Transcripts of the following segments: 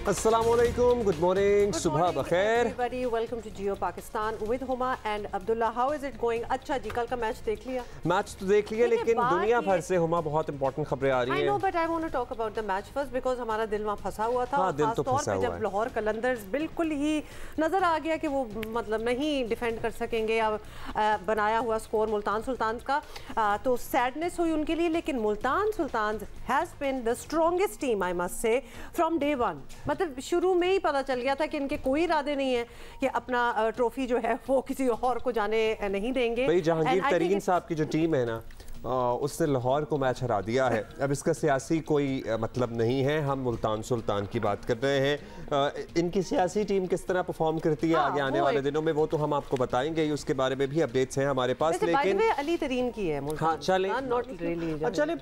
Assalamualaikum, good morning, सुबह बखैर everybody, welcome to Jio Pakistan with Huma and Abdullah. How is it going? अच्छा जी, कल का match देख लिया? मैच तो देख लिया, लेकिन दुनिया भर से हुमा बहुत इंपॉर्टेंट खबरें आ रही हैं। I know, but I want to talk about the match first because हमारा दिल वहाँ फंसा हुआ था। हाँ, दिल तो खास फंसा तौर पे हुआ जब लाहौर कलंदर्स बिल्कुल ही नजर आ गया कि वो मतलब नहीं डिफेंड कर सकेंगे या बनाया हुआ स्कोर मुल्तान सुल्तान का, तो सैडनेस हुई उनके लिए। लेकिन Multan Sultan has been the strongest team, I must say, from day one. मतलब शुरू में ही पता चल गया था कि इनके कोई इरादे नहीं है कि अपना ट्रॉफी जो है वो किसी और को जाने नहीं देंगे। भाई जहांगीर तरीन साहब की जो टीम है ना, उसने लाहौर को मैच हरा दिया है। अब इसका सियासी कोई मतलब नहीं है, हम मुल्तान सुल्तान की बात कर रहे हैं। इनकी सियासी टीम किस तरह परफॉर्म करती है आगे आने वाले दिनों में, वो तो हम आपको बताएंगे, उसके बारे में भी अपडेट्स हैं हमारे पास। लेकिन अली तरीन की है, हाँ चले चले,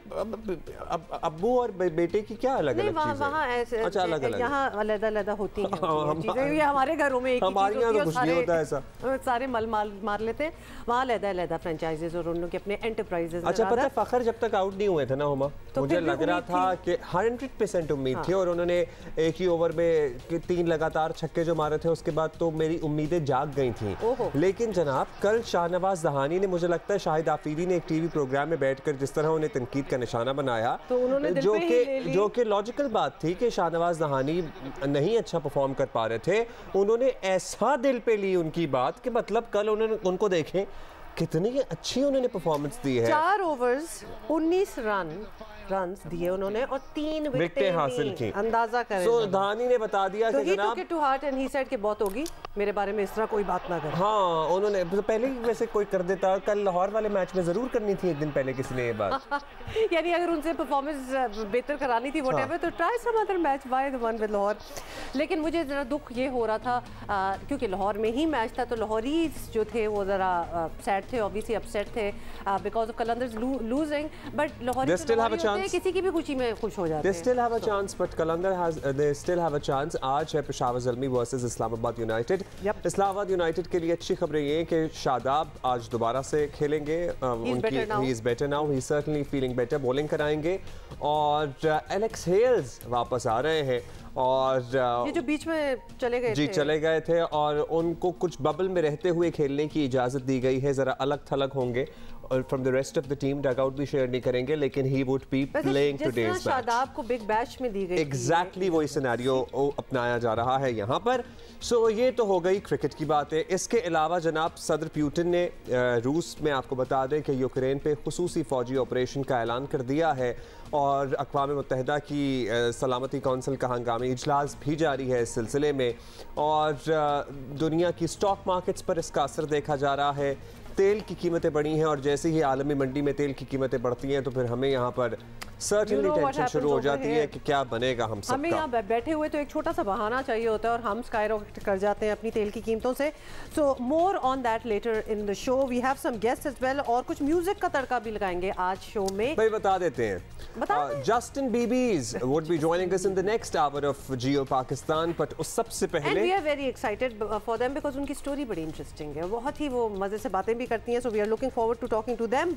अब्बू और बेटे की क्या अलग अलग चीजें? अच्छा, अलग अलग, यहाँ अलग-अलग होती हैं ये हमारे घरों में, हमारे यहाँ तो कुछ नहीं होता ऐसा, सारे मल मार लेते हैं। वहाँ अलग-अलग फ्रेंचाइजीज और उन लोग के अपने एंटरप्राइजेज। अच्छा, पता है फखर जब तक आउट नहीं हुए थे ना हुमा, तो मुझे लग रहा था कि 100% उम्मीद थी, और उन्होंने एक ही ओवर में 3 लगातार छक्के जो मारे थे, उसके बाद तो मेरी उम्मीदें जाग गई थी। लेकिन जनाब, कल शाहनवाज दहानी ने, मुझे लगता है शाहिद आफरीदी ने एक टीवी प्रोग्राम में बैठकर जिस तरह उन्हें तनकीद का निशाना बनाया, तो जो कि लॉजिकल बात थी कि शाहनवाज दहानी नहीं अच्छा परफॉर्म कर पा रहे थे, उन्होंने ऐसा दिल पे ली उनकी बात कि मतलब कल उन्होंने उनको देखें कितनी अच्छी उन्होंने परफॉर्मेंस दी है। 4 ओवर्स 19 रन्स दिए उन्होंने और 3 विकेटें हासिल की। अंदाजा करें। सो धानी ने बता दिया कि जनाब, to heart and he said कि बहुत होगी, मेरे बारे में इस तरह कोई बात ना करे। हाँ, उन्होंने पहले ही वैसे कोई कर देता, कल लाहौर वाले मैच में जरूर करनी थी एक दिन पहले किसी ने ये बात। यानी अगर उनसे परफॉर्मेंस बेहतर करानी थी व्हाटएवर, तो try some other match by the one with Lahore. लेकिन मुझे ज़रा दुख ये हो रहा था क्योंकि लाहौर में ही मैच था, तो लाहौरी जो थे वो ज़रा सैड थे, ऑब्वियसली अपसेट थे because of Qalandars losing. But Lahori किसी की भी खुशी में खुश हो जाते हैं। They still have a chance, but Qalandar has they still have a chance। आज है Peshawar Zalmi versus Islamabad United. Islamabad United के लिए अच्छी खबरें ये हैं कि शादाब आज दोबारा से खेलेंगे। he is better now, he is certainly feeling better, bowling कराएंगे। और एलेक्स हेल्स वापस आ रहे हैं, और ये जो बीच में चले गए थे और उनको कुछ बबल में रहते हुए खेलने की इजाज़त दी गई है। ज़रा अलग थलग होंगे और from the rest of the team, dugout भी शेयर नहीं करेंगे, लेकिन he would be playing today's match. Shadab को बिग बैश में दी गई एग्जैक्टली वही सिनेरियो अपनाया जा रहा है यहाँ पर। सो ये तो हो गई क्रिकेट की बात है। इसके अलावा जनाब, सदर पुतिन ने रूस में, आपको बता दें कि यूक्रेन पे खुसूसी फौजी ऑपरेशन का ऐलान कर दिया है, और अक़वाम मुत्तहिदा की सलामती कौंसिल का हंगामी इजलास भी जारी है इस सिलसिले में। और दुनिया की स्टॉक मार्केट्स पर इसका असर देखा जा रहा है। तेल की कीमतें बढ़ी हैं, और जैसे ही आलमी मंडी में तेल की कीमतें बढ़ती हैं तो फिर हमें यहाँ पर सर्टेनली टेंशन शुरू हो जाती है कि क्या बनेगा हम सबका। हमें यहाँ बैठे हुए तो एक छोटा सा बहाना चाहिए होता है, और हम स्काई रॉकेट कर जाते हैं अपनी तेल की कीमतों से। So more on that later in the show. We have some guests as well, और कुछ म्यूजिक का तड़का भी लगाएंगे आज शो में। भाई बता देते हैं, Justin Bieber would be joining us in the next hour of Jio Pakistan, but उस सबसे पहले and we are very excited for them because उनकी स्टोरी बड़ी इंटरेस्टिंग है, बहुत ही वो मजे से बातें भी करती हैं। So we are looking forward to talking to them.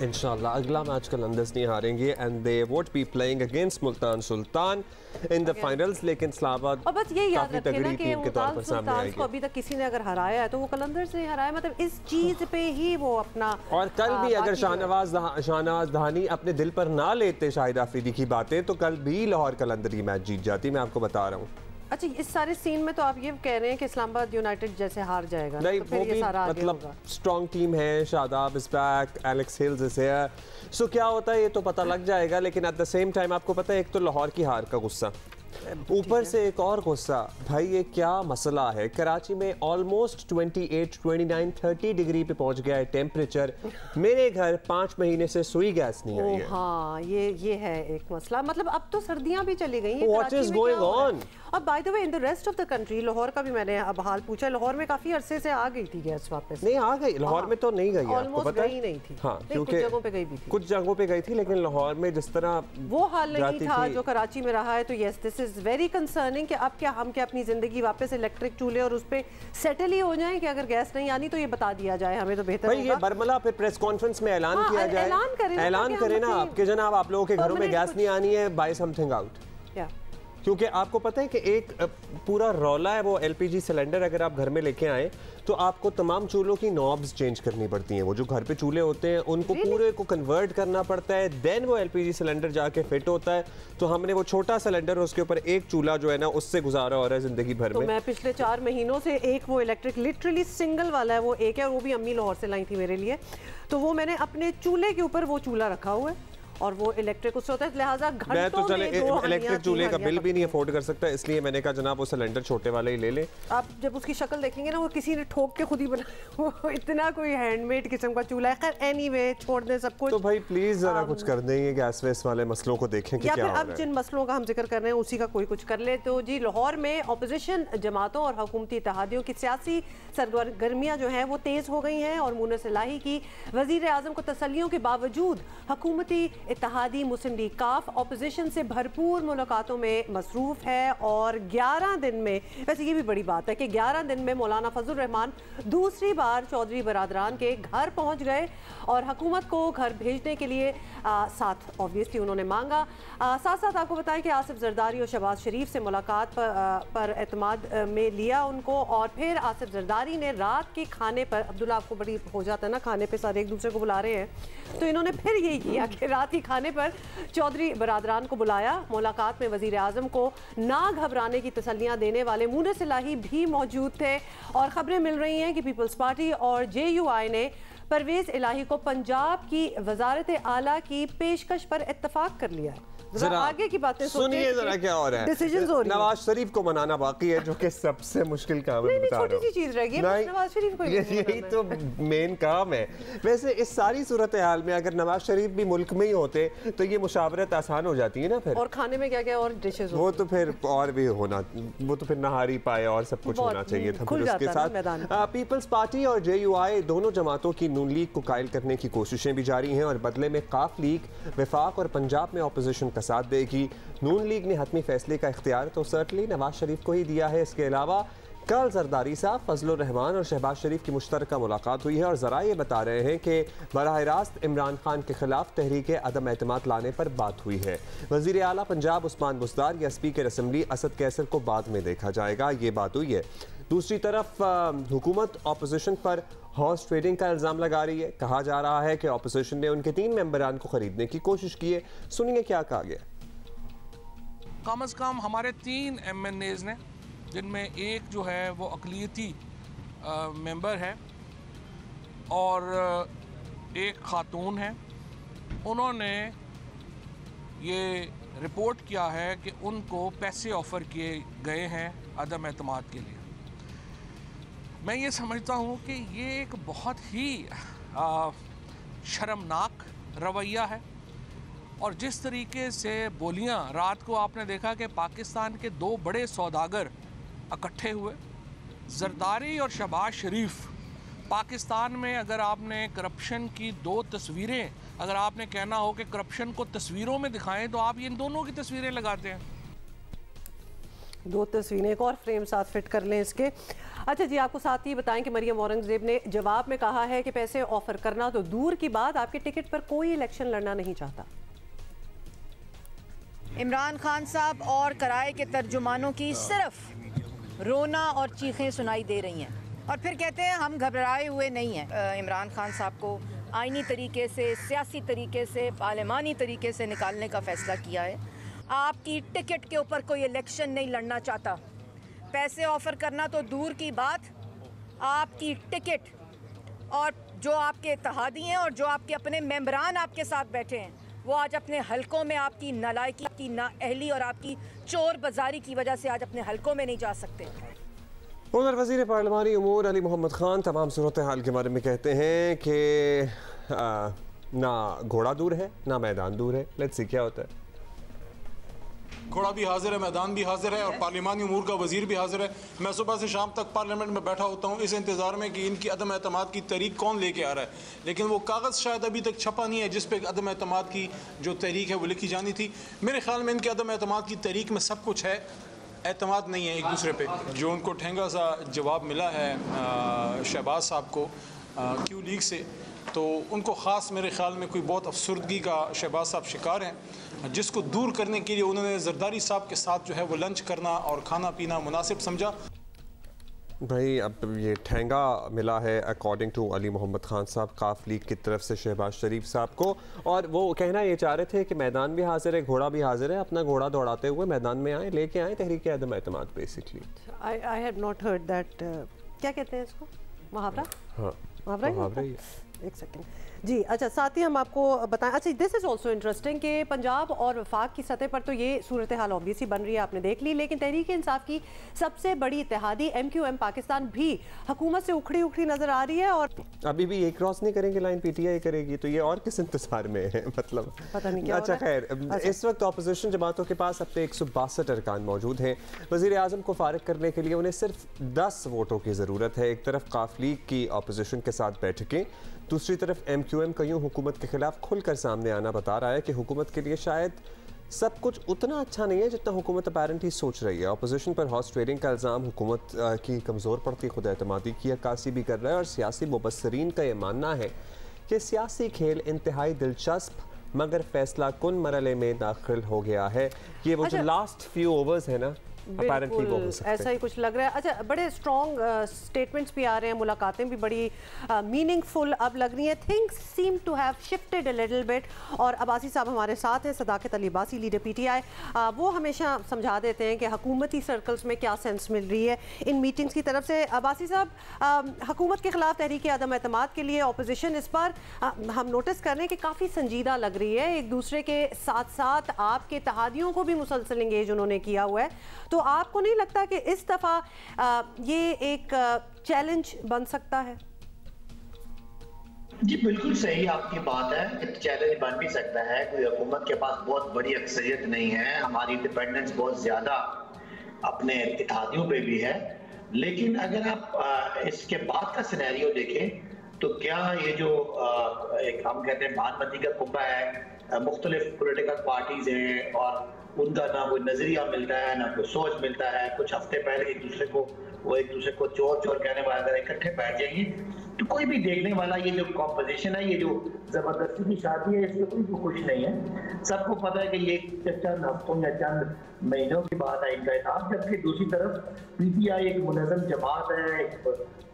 इंशाल्लाह अगला मैच कलंदर्स नहीं हारेंगे, and they won't be playing against Multan Sultan in the finals. लेकिन इस्लामाबाद और बस ये याद रखिए ना कि मुल्तान सुल्तान को अभी तक किसी ने अगर हराया है तो वो कलंदर्स ने हराया, मतलब इस चीज पे ही वो अपना। और कल भी अगर शाहनवाज दहानी अपने दिल पर ना लेते शाहिद आफरीदी की बातें, तो कल भी लाहौर कलंदर ये मैच जीत जाती, मैं आपको बता रहा हूँ। अच्छा, इस सारे सीन में तो आप ये कह रहे हैं कि इस्लामाबाद यूनाइटेड जैसे हार जाएगा? नहीं, तो फिर ये सारा मतलब स्ट्रॉन्ग टीम है, Shadab is back, Alex Hales is here, so क्या होता है ये तो पता लग जाएगा। लेकिन एट द सेम टाइम आपको पता है, एक तो लाहौर की हार का गुस्सा, ऊपर से एक और गुस्सा। भाई ये क्या मसला है, कराची में ऑलमोस्ट 28, 29, 30 डिग्री पे पहुंच गया है टेम्परेचर। मेरे घर 5 महीने से सुई गैस नहीं आई है। हाँ, ये है एक मसला। मतलब अब तो सर्दियां भी चली गई हैं। What is going on? और by the way in the rest of the country, Lahore का भी मैंने अब हाल पूछा, लाहौर में काफी अरसे से आ गई थी गैस वापस। नहीं आ गई, लाहौर में तो नहीं गई, आपको पता है? नहीं थी। हाँ, क्योंकि कुछ जगहों पे गई भी थी, कुछ जगहों पे गई थी, लेकिन लाहौर में जिस तरह वो हाल नहीं था जो कराची में रहा है। तो yes, this is very concerning कि अब क्या हम क्या अपनी जिंदगी वापस इलेक्ट्रिक चूल्हे और उस पे सेटल ही हो जाएं कि अगर गैस नहीं आनी तो ये बता दिया जाए हमें, तो बेहतर होगा। ये बरमला फिर प्रेस कॉन्फ्रेंस में ऐलान किया जाए, ऐलान करें ना आपके जनाब, आप लोगों के घरों में गैस नहीं आनी है, बाय समथिंग आउट। क्योंकि आपको पता है कि एक पूरा रौला है वो एलपीजी सिलेंडर अगर आप घर में लेके आए तो आपको तमाम चूल्हों की नॉब्स चेंज करनी पड़ती हैं। वो जो घर पे चूल्हे होते हैं उनको पूरे को कन्वर्ट करना पड़ता है, देन वो एलपीजी सिलेंडर जाके फिट होता है। तो हमने वो छोटा सिलेंडर उसके ऊपर एक चूल्हा जो है ना उससे गुजारा हो रहा है जिंदगी भर में। मैं पिछले 4 महीनों से एक वो इलेक्ट्रिक लिटरली सिंगल वाला है वो एक है, और वो भी अम्मी लाहौर से लाई थी मेरे लिए, तो वो मैंने अपने चूल्हे के ऊपर वो चूल्हा रखा हुआ है और वो इलेक्ट्रिक उससे होता है, लिहाजा घंटों मैं तो चले इलेक्ट्रिक चूल्हे का बिल भी नहीं अफोर्ड कर सकता, इसलिए मैंने कहा जनाब वो सिलेंडर छोटे वाले ही ले ले। आप जब उसकी शक्ल देखेंगे ना वो किसी ने ठोक के खुद ही बनाया, वो इतना कोई हैंडमेड किस्म का चूल्हा है। खैर एनीवे छोड़ दें सब कुछ, तो भाई प्लीज जरा कुछ कर देंगे गैस वैस वाले मसलों को देखें कि या क्या फिर हो अब रहा है। जिन मसलों का हम जिक्र कर रहे हैं उसी का कोई कुछ कर ले। तो जी लाहौर में अपोजिशन जमातों और हुकूमती इत्तेहादियों की सियासी सरगर्मियां जो हैं वो तेज हो गई हैं और मुनस इलाही की वजीर आजम को तसल्लियों के बावजूद हुकूमती इत्तेहादी मुस्लिम लीग काफ अपोजिशन से भरपूर मुलाकातों में मसरूफ है और 11 दिन में, वैसे ये भी बड़ी बात है कि 11 दिन में मौलाना फजल रहमान दूसरी बार चौधरी बरादरान के घर पहुंच गए और हुकूमत को घर भेजने के लिए साथ ऑब्वियसली उन्होंने मांगा। साथ साथ आपको बताएं कि आसिफ जरदारी और शहबाज शरीफ से मुलाकात पर एतमाद में लिया उनको, और फिर आसिफ जरदारी ने रात के खाने पर, अब्दुल्ला आपको बड़ी हो जाता है ना खाने पे सारे एक दूसरे को बुला रहे हैं, तो इन्होंने फिर यही किया कि रात के खाने पर चौधरी बरादरान को बुलाया। मुलाकात में वजीर आजम को ना घबराने की तसल्लियां देने वाले मुनस इलाही भी मौजूद थे और खबरें मिल रही हैं कि पीपल्स पार्टी और JUI ने परवेज इलाही को पंजाब की वजारत आला की पेशकश पर इत्तफाक कर लिया है। जरा आगे की बातें सुनिए जरा क्या हो रहा है। डिसीजंस हो रही है। नवाज शरीफ को मनाना बाकी है जो कि सबसे मुश्किल काम है। छोटी सी चीज रह गई है, नवाज शरीफ को यही तो मेन काम है। वैसे इस सारी सूरत हाल में अगर नवाज शरीफ भी मुल्क में ही होते तो ये मुशावरत आसान हो जाती है ना फिर। और खाने में क्या क्या और डिशेज वो तो फिर और भी होना, वो तो फिर नहारी पाए और सब कुछ होना चाहिए था। फिर उसके साथ पीपल्स पार्टी और JUI दोनों जमातों की नून लीग को कायल करने की कोशिशें भी जारी हैं और बदले में काफ लीग वफाक और पंजाब में अपोजिशन का साथ देगी। नून लीग ने हतमी फैसले का इख्तियार तो सर्टली नवाज शरीफ को ही दिया है। इसके अलावा कल जरदारी साहब, फजलुर रहमान और शहबाज शरीफ की मुश्तरका मुलाकात हुई है और जरा ये बता रहे हैं कि बराह रास्त इमरान खान के खिलाफ तहरीक अदम एतमाद लाने पर बात हुई है। वजीर आला पंजाब उस्मान बुज़दार या स्पीकर असम्बली असद कैसर को बाद में देखा जाएगा, ये बात हुई है। दूसरी तरफ हुकूमत अपोजिशन पर हॉर्स ट्रेडिंग का इल्ज़ाम लगा रही है। कहा जा रहा है कि अपोजिशन ने उनके 3 मेंबरान को खरीदने की कोशिश की है। सुनिए क्या कहा गया। कम अज़ कम हमारे 3 MNAs ने, जिनमें एक जो है वो अक़लियती मेंबर है और एक खातून है, उन्होंने ये रिपोर्ट किया है कि उनको पैसे ऑफ़र किए गए हैं अदम एतमाद के लिए। मैं ये समझता हूँ कि ये एक बहुत ही शर्मनाक रवैया है और जिस तरीके से बोलियां, रात को आपने देखा कि पाकिस्तान के 2 बड़े सौदागर इकट्ठे हुए, जरदारी और शहबाज शरीफ। पाकिस्तान में अगर आपने करप्शन की 2 तस्वीरें, अगर आपने कहना हो कि करप्शन को तस्वीरों में दिखाएं तो आप इन दोनों की तस्वीरें लगाते हैं। 2 तस्वीरें एक और फ्रेम साथ फिट कर लें इसके। अच्छा जी, आपको साथ ही बताएं कि मरियम औरंगजेब ने जवाब में कहा है कि पैसे ऑफर करना तो दूर की बात, आपके टिकट पर कोई इलेक्शन लड़ना नहीं चाहता। इमरान खान साहब और कराए के तर्जुमानों की सिर्फ रोना और चीखें सुनाई दे रही हैं और फिर कहते हैं हम घबराए हुए नहीं हैं। इमरान खान साहब को आईनी तरीके से, सियासी तरीके से, पार्लिमानी तरीके से निकालने का फ़ैसला किया है। आपकी टिकट के ऊपर कोई इलेक्शन नहीं लड़ना चाहता। पैसे ऑफ़र करना तो दूर की बात, आपकी टिकट और जो आपके इत्तेहादी हैं और जो आपके अपने मेंबरान आपके साथ बैठे हैं वो आज अपने हलकों में आपकी नालायकी, आपकी नाअहली और आपकी चोर बाजारी की वजह से आज अपने हलकों में नहीं जा सकते। उधर वज़ीर पार्लिमानी उमूर अली मोहम्मद खान तमाम सूरत हाल के बारे में कहते हैं कि ना घोड़ा दूर है ना मैदान दूर है। लेट्स सी क्या होता है। घोड़ा भी हाजिर है, मैदान भी हाजिर है और पार्लिमानी उमूर का वजीर भी हाजिर है। मैं सुबह से शाम तक पार्लियामेंट में बैठा होता हूँ इस इंतज़ार में कि इनकी अदम एतमाद की तहरीक कौन लेके आ रहा है, लेकिन वो कागज़ शायद अभी तक छपा नहीं है जिस पे अदम एतमाद की जो तहरीक है वो लिखी जानी थी। मेरे ख्याल में इनके अदम एतमाद की तहरीक में सब कुछ है, एतमाद नहीं है एक दूसरे पे। जो उनको ठेंगा सा जवाब मिला है शहबाज साहब को क्यू लीग से, तो उनको ख़ास मेरे ख्याल में कोई बहुत अफसरदगी का शहबाज साहब शिकार हैं, जिसको दूर करने के लिए उन्होंने जरदारी साहब के साथ जो है वो लंच करना और खाना पीना मुनासिब समझा। भाई अब ये ठेंगा मिला है अकॉर्डिंग टू अली मोहम्मद खान साहब काफ लीग की तरफ से शहबाज शरीफ साहब को, और वो कहना ये चाह रहे थे कि मैदान भी हाजिर है, घोड़ा भी हाजिर है, अपना घोड़ा दौड़ाते हुए मैदान में आए, लेके आए तहरीक अदम एतमाद basically. I have not heard that, क्या कहते हैं इसको, मुहावरा? हाँ मुहावरा ही। एक सेकंड जी। अच्छा, साथ ही हम आपको बताएं, अच्छा दिस इज़ ऑल्सो इंटरेस्टिंग कि पंजाब और वफाक की सतह पर तो ये सूरत हाल ऑब्वियसली बन रही है, आपने देख ली, लेकिन तहरीक इंसाफ की सबसे बड़ी इत्तेहादी MQM पाकिस्तान भी हुकूमत से उखड़ी उखड़ी नजर आ रही है, और अभी भी ये क्रॉस नहीं करेंगे लाइन, PTI करेगी, तो ये और किस इंतजार में है, मतलब पता नहीं क्या। अच्छा खैर, इस वक्त अपोजिशन जमातों के पास अपने 162 अरकान मौजूद हैं। वज़ीर आज़म को फारिग करने के लिए उन्हें सिर्फ 10 वोटों की ज़रूरत है। एक तरफ काफ लीग की अपोजिशन के साथ बैठकें, दूसरी तरफ MQM का यूँ हुकूमत के खिलाफ खुलकर सामने आना बता रहा है कि हुकूमत के लिए शायद सब कुछ उतना अच्छा नहीं है जितना हुकूमत अपेरेंटली सोच रही है। अपोजिशन पर हॉर्स ट्रेडिंग का इल्ज़ाम हुकूमत की कमज़ोर पड़ती खुद एतमादी की अक्कासी भी कर रहा है, और सियासी मुबस्सरीन का ये मानना है कि सियासी खेल इंतहाई दिलचस्प मगर फैसला कुन मरहले में दाखिल हो गया है। ये वो जो लास्ट फ्यू ओवर्स है ना, बिल्कुल ऐसा ही कुछ लग रहा है। अच्छा, बड़े स्ट्रॉन्ग स्टेटमेंट्स भी आ रहे हैं, मुलाकातें भी बड़ी मीनिंगफुल अब लग रही हैं। Things seem to have shifted a little bit, और अब्बासी साहब हमारे साथ हैं, सदाकत अली अब्बासी, लीडर PTI। वो हमेशा समझा देते हैं कि हुकूमती सर्कल्स में क्या सेंस मिल रही है इन मीटिंग्स की तरफ से। अब्बासी साहब, हुकूमत के खिलाफ तहरीक अदम एतमाद के लिए अपोजिशन इस पर हम नोटिस कर रहे हैं कि काफ़ी संजीदा लग रही है, एक दूसरे के साथ साथ आपके इत्तेहादियों को भी मुसलसल इंगेज उन्होंने किया हुआ है। तो आपको नहीं लगता कि इस दफ़ा ये एक चैलेंज बन सकता है? जी बिल्कुल सही आपकी बात है कि चैलेंज बन भी सकता है। कोई हुकूमत के पास बहुत बड़ी अक्सरियत नहीं है, हमारी डिपेंडेंस बहुत ज़्यादा अपने इत्तेहादियों पे भी है, लेकिन अगर आप इसके बाद का सिनेरियो देखें तो क्या ये जो एक हम कहते हैं बानमती का कुंभा है, मुख्तलिफ पॉलिटिकल पार्टीज हैं और उनका ना कोई नजरिया मिलता है ना कोई सोच मिलता है। कुछ हफ्ते पहले एक दूसरे को चोर चोर कहने वाले अगर इकट्ठे बैठ जाएंगे तो कोई भी देखने वाला ये जो कॉम्पोजिशन है, ये जो जबरदस्ती की शादी है, इसमें कोई भी खुश नहीं है। सबको पता है कि ये चंद हफ्तों या चंद महीनों की बात है इनका इनाम, जबकि दूसरी तरफ PTI एक मुनज़्ज़म जमात है, एक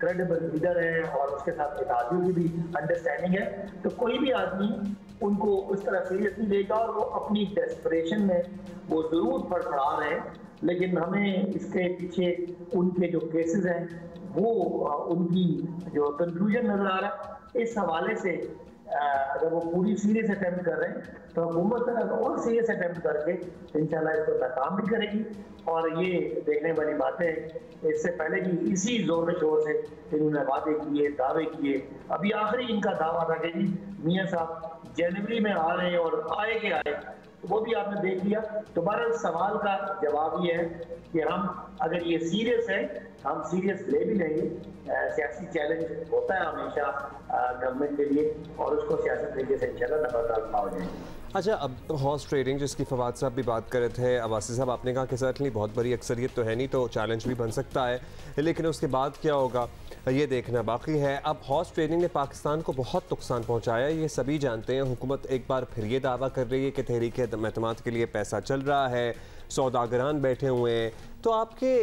क्रेडिबल लीडर है और उसके साथ इत्तेहादियों की भी अंडरस्टैंडिंग है। तो कोई भी आदमी उनको उस तरह सीरियसली लेगा और वो अपनी डेस्परेशन में वो जरूर फड़फड़ा रहे हैं, लेकिन हमें इसके पीछे उनके जो केसेस हैं वो उनकी जो कंक्लूजन नजर आ रहा है। इस हवाले से अगर वो पूरी सीरियस अटेम्प्ट कर रहे हैं तो हुकूमत और सीरियस अटेम्प्ट करके इंशाल्लाह इसको नाकाम भी करेगी। और ये देखने वाली बात है, इससे पहले कि इसी जोर शोर से इन्होंने वादे किए, दावे किए, अभी आखिरी इनका दावा था कि मियाँ साहब जनवरी में आ रहे हैं और आए के आए, तो वो भी आपने देख लिया। तो बहरहाल सवाल का जवाब ये है कि हम अगर ये सीरियस है, हम सीरियस ले भी लेंगे। सियासी चैलेंज होता है हमेशा गवर्नमेंट के लिए और उसको सियासी तरीके से इंशाल्लाह नफरत हो जाएंगे। अच्छा, अब हॉर्स ट्रेडिंग जिसकी फवाद साहब भी बात कर रहे थे, अब्बासी साहब आपने कहा कि सर्टनली बहुत बड़ी अक्सरियत तो है नहीं, तो चैलेंज भी बन सकता है, लेकिन उसके बाद क्या होगा ये देखना बाकी है। अब हॉर्स ट्रेडिंग ने पाकिस्तान को बहुत नुकसान पहुंचाया, ये सभी जानते हैं। हुकूमत एक बार फिर ये दावा कर रही है कि तहरीक एतमाद के लिए पैसा चल रहा है, सौदागरान बैठे हुए हैं। तो आपके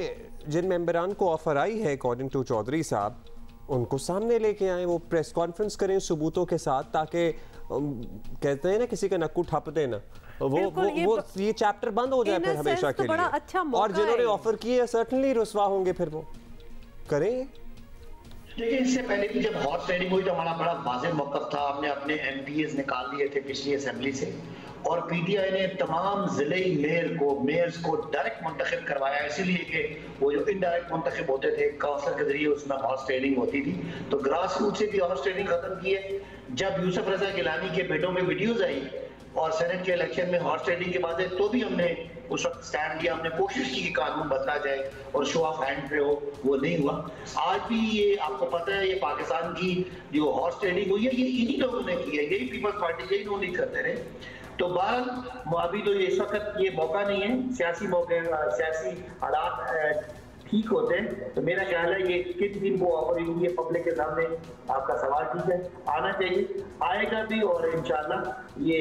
जिन मेंबरान को ऑफर आई है अकॉर्डिंग टू चौधरी साहब, उनको सामने लेके आए, वो प्रेस कॉन्फ्रेंस करें सबूतों के साथ, ताकि कहते हैं ना किसी का नक्कू ठप देना, वो ये चैप्टर बंद हो जाए फिर हमेशा के लिए। अच्छा और जिन्होंने ऑफर किए सर्टनली रुसवा होंगे, फिर वो करें। देखिए, इससे पहले भी जब हॉर्स ट्रेडिंग हुई तो हमारा बड़ा वाज़ेह मौक़िफ़ था, हमने अपने MPs निकाल लिए थे पिछली असेंबली से, और PTI ने तमाम ज़िले मेयर्स को डायरेक्ट मुंतखब करवाया, इसीलिए कि वो जो इनडायरेक्ट मुंतखब होते थे काउंसिल के जरिए, उसमें हॉर्स ट्रेडिंग होती थी। तो ग्रास रूट से भी हॉर्स ट्रेडिंग खत्म की है। जब यूसुफ रजा गिलानी के बेटों में वीडियोज आई और सेनेट के इलेक्शन में हॉर्स ट्रेडिंग के बाद तो भी हमने उस वक्त स्टैंड लिया, हमने कोशिश की कि कानून बदला जाए और शो ऑफ हैंड पे हो, वो नहीं हुआ। आज भी ये आपको पता है, ये पाकिस्तान की जो हॉर्स ट्रेडिंग हुई है ये इन्हीं लोगों ने की है, यही पीपल्स पार्टी यही लोग नहीं करते रहे। तो बहरहाल अभी तो इस वक्त ये मौका नहीं है, सियासी मौके, सियासी हालात ठीक होते हैं। तो मेरा ख्याल है ये किस दिन वो अपॉर्चुनिटी पब्लिक के सामने, आपका सवाल ठीक है, आना चाहिए, आएगा भी, और इंशाल्लाह ये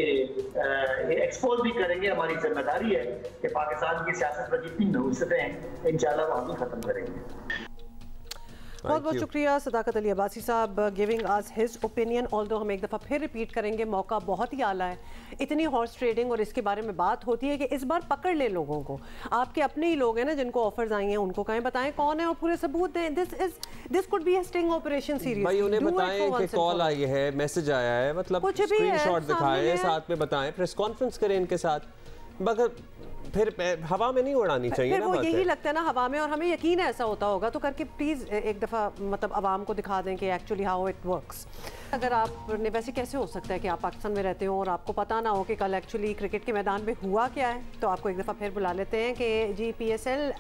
एक्सपोज भी करेंगे। हमारी जिम्मेदारी है कि पाकिस्तान की सियासत पर जितनी नहुसतें हैं इंशाल्लाह वो हम ही खत्म करेंगे। बहुत बहुत शुक्रिया सदाकत अली अब्बासी साहब giving us his opinion. Although हम एक दफ़ा फिर रिपीट करेंगे, मौका बहुत ही आला है, इतनी हॉर्स ट्रेडिंग और इसके बारे में बात होती है कि इस बार पकड़ ले लोगों को। आपके अपने ही लोग हैं ना जिनको ऑफर्स आई हैं, उनको कहें, बताएं कौन है और पूरे सबूत दें। This could be a sting operation series. भाई उन्हें बताएं कि कॉल आई है, मैसेज आया है, मतलब स्क्रीनशॉट दिखाएं, साथ में बताएं, प्रेस कॉन्फ्रेंस करें इनके साथ, मगर फिर हवा में नहीं उड़ानी चाहिए फिर ना। वो यही लगता है ना हवा में, और हमें यकीन है ऐसा होता होगा, तो करके प्लीज़ एक दफ़ा मतलब आवाम को दिखा दें कि एक्चुअली हाउ इट वर्क्स। अगर आपने, वैसे कैसे हो सकता है कि आप पाकिस्तान में रहते हो और आपको पता ना हो कि कल एक्चुअली क्रिकेट के मैदान में हुआ क्या है, तो आपको एक दफ़ा फिर बुला लेते हैं कि जी PSL